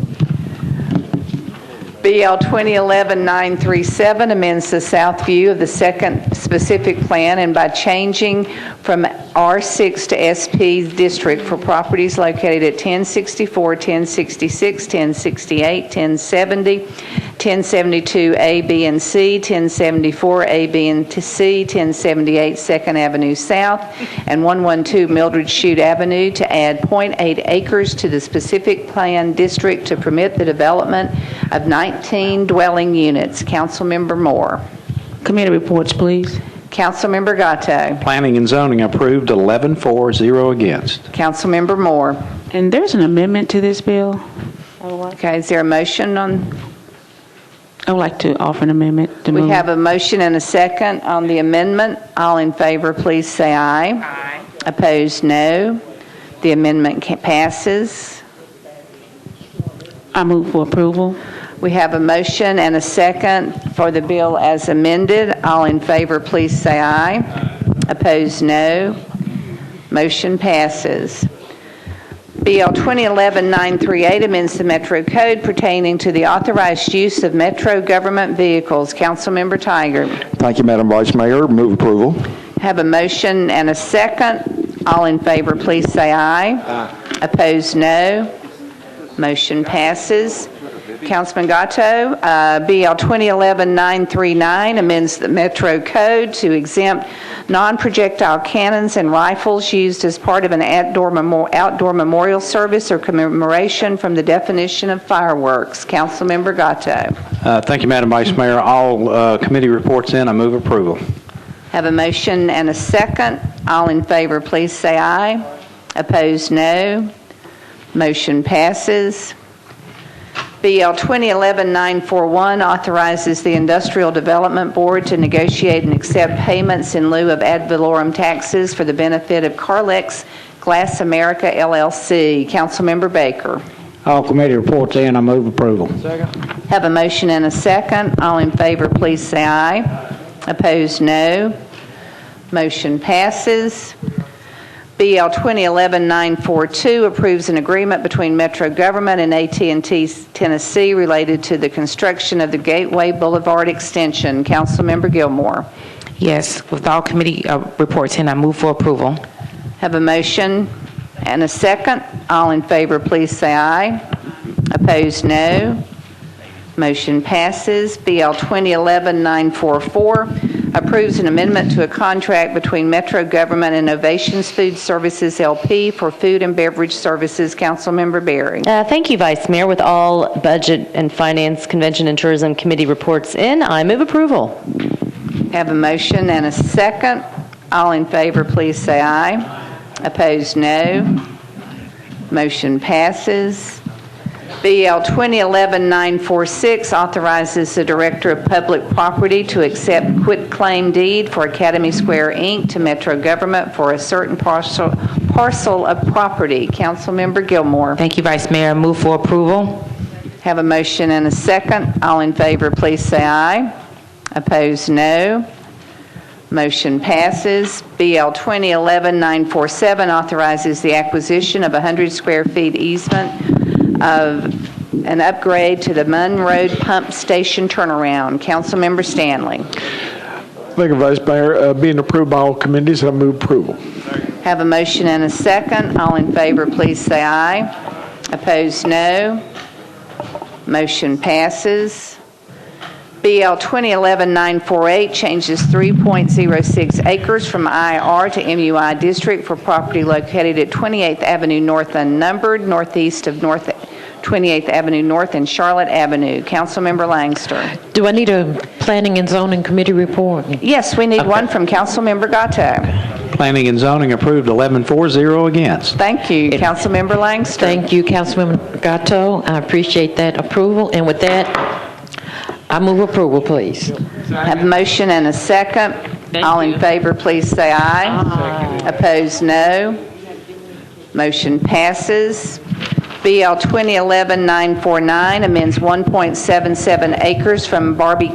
BL 2011-937 amends the south view of the second specific plan and by changing from R6 to SP district for properties located at 1064, 1066, 1068, 1070, 1072 A, B, and C, 1074 A, B, and C, 1078 2nd Avenue South, and 112 Mildred Chute Avenue to add 0.8 acres to the specific plan district to permit the development of 19 dwelling units. Councilmember Moore. Committee reports, please. Councilmember Gatto. Planning and zoning approved 11-4-0 against. Councilmember Moore. And there's an amendment to this bill. Okay, is there a motion on? I would like to offer an amendment to We move. have a motion and a second on the amendment. All in favor, please say aye. Aye. Opposed, no. The amendment passes. I move for approval. We have a motion and a second for the bill as amended. All in favor, please say aye. Opposed, no. Motion passes. BL 2011-938 amends the Metro Code pertaining to the authorized use of Metro government vehicles. Councilmember Tiger. Thank you, Madam Vice Mayor. Move approval. Have a motion and a second. All in favor, please say aye. Aye. Opposed, no. Motion passes. Councilman Gatto, BL 2011-939 amends the Metro Code to exempt non-projectile cannons and rifles used as part of an outdoor memorial service or commemoration from the definition of fireworks. Councilmember Gatto. Thank you, Madam Vice Mayor. All committee reports in. I move approval. Have a motion and a second. All in favor, please say aye. Opposed, no. Motion passes. BL 2011-941 authorizes the Industrial Development Board to negotiate and accept payments in lieu of ad valorem taxes for the benefit of Carlex Glass America, LLC. Councilmember Baker. All committee reports in. I move approval. Second. Have a motion and a second. All in favor, please say aye. Opposed, no. Motion passes. BL 2011-942 approves an agreement between Metro Government and AT&T Tennessee related to the construction of the Gateway Boulevard extension. Councilmember Gilmore. Yes, with all committee reports in, I move for approval. Have a motion and a second. All in favor, please say aye. Opposed, no. Motion passes. BL 2011-944 approves an amendment to a contract between Metro Government and Ovations Food Services, LP for food and beverage services. Councilmember Berry. Thank you, Vice Mayor. With all Budget and Finance, Convention and Tourism Committee reports in, I move approval. Have a motion and a second. All in favor, please say aye. Opposed, no. Motion passes. BL 2011-946 authorizes the Director of Public Property to accept quitclaim deed for Academy Square, Inc. to Metro Government for a certain parcel of property. Councilmember Gilmore. Thank you, Vice Mayor. Move for approval. Have a motion and a second. All in favor, please say aye. Opposed, no. Motion passes. BL 2011-947 authorizes the acquisition of 100 square feet easement of an upgrade to the Munn Road Pump Station turnaround. Councilmember Stanley. Thank you, Vice Mayor. Being approved by all committees, I move approval. Have a motion and a second. All in favor, please say aye. Opposed, no. Motion passes. BL 2011-948 changes 3.06 acres from IR to MUI district for property located at 28th Avenue North unnumbered, northeast of 28th Avenue North and Charlotte Avenue. Councilmember Langster. Do I need a Planning and Zoning Committee report? Yes, we need one from Councilmember Gatto. Planning and Zoning approved 11-4, against. Thank you, Councilmember Langster. Thank you, Councilmember Gatto. I appreciate that approval. And with that, I move approval, please. Have a motion and a second. All in favor, please say aye. Opposed, no. Motion passes. BL 2011-949 amends 1.77 acres from Barbie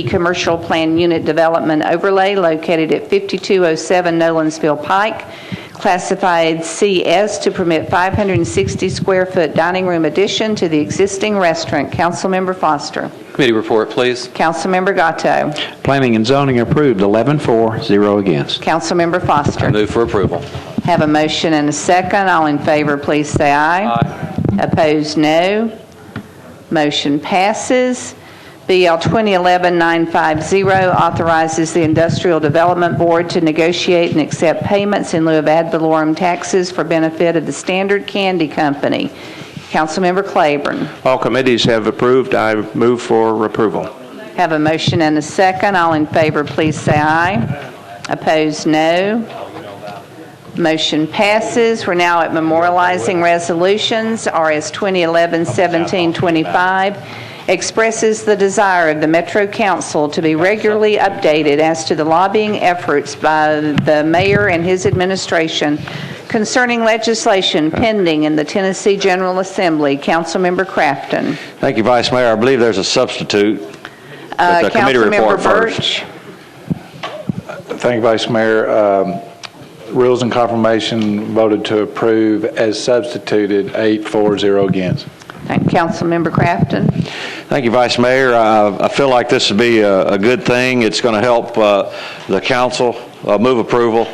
Commercial Plan Unit Development Overlay located at 5207 Nolensville Pike, classified CS, to permit 560 square foot dining room addition to the existing restaurant. Councilmember Foster. Committee report, please. Councilmember Gatto. Planning and Zoning approved 11-4, against. Councilmember Foster. I move for approval. Have a motion and a second. All in favor, please say aye. Aye. Opposed, no. Motion passes. BL 2011-950 authorizes the Industrial Development Board to negotiate and accept payments in lieu of ad valorem taxes for benefit of the Standard Candy Company. Councilmember Claiborne. All committees have approved. I move for approval. Have a motion and a second. All in favor, please say aye. Opposed, no. Motion passes. We're now at memorializing resolutions. RS 2011-1725 expresses the desire of the Metro Council to be regularly updated as to the lobbying efforts by the mayor and his administration concerning legislation pending in the Tennessee General Assembly. Councilmember Crafton. Thank you, Vice Mayor. I believe there's a substitute. The committee report Birch. Thank you, Vice Mayor. Rules and Confirmation voted to approve as substituted, 8-4, against. Thank you, Councilmember Crafton. Thank you, Vice Mayor. I feel like this would be a good thing. It's going to help the council move approval.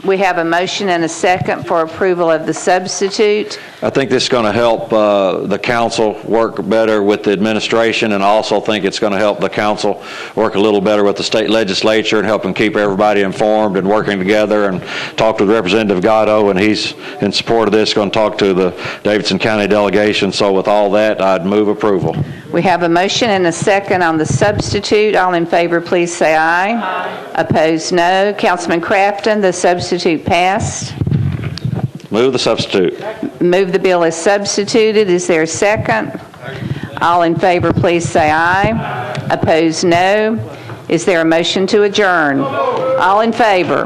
We have a motion and a second for approval of the substitute. I think this is going to help the council work better with the administration, and I also think it's going to help the council work a little better with the state legislature and help them keep everybody informed and working together, and talk to Representative Gatto, and he's in support of this, going to talk to the Davidson County delegation. So with all that, I'd move approval. We have a motion and a second on the substitute. All in favor, please say aye. Aye. Opposed, no. Councilman Crafton, the substitute passed. Move the substitute. Move the bill as substituted. Is there a second? All in favor, please say aye. Opposed, no. Is there a motion to adjourn? All in favor?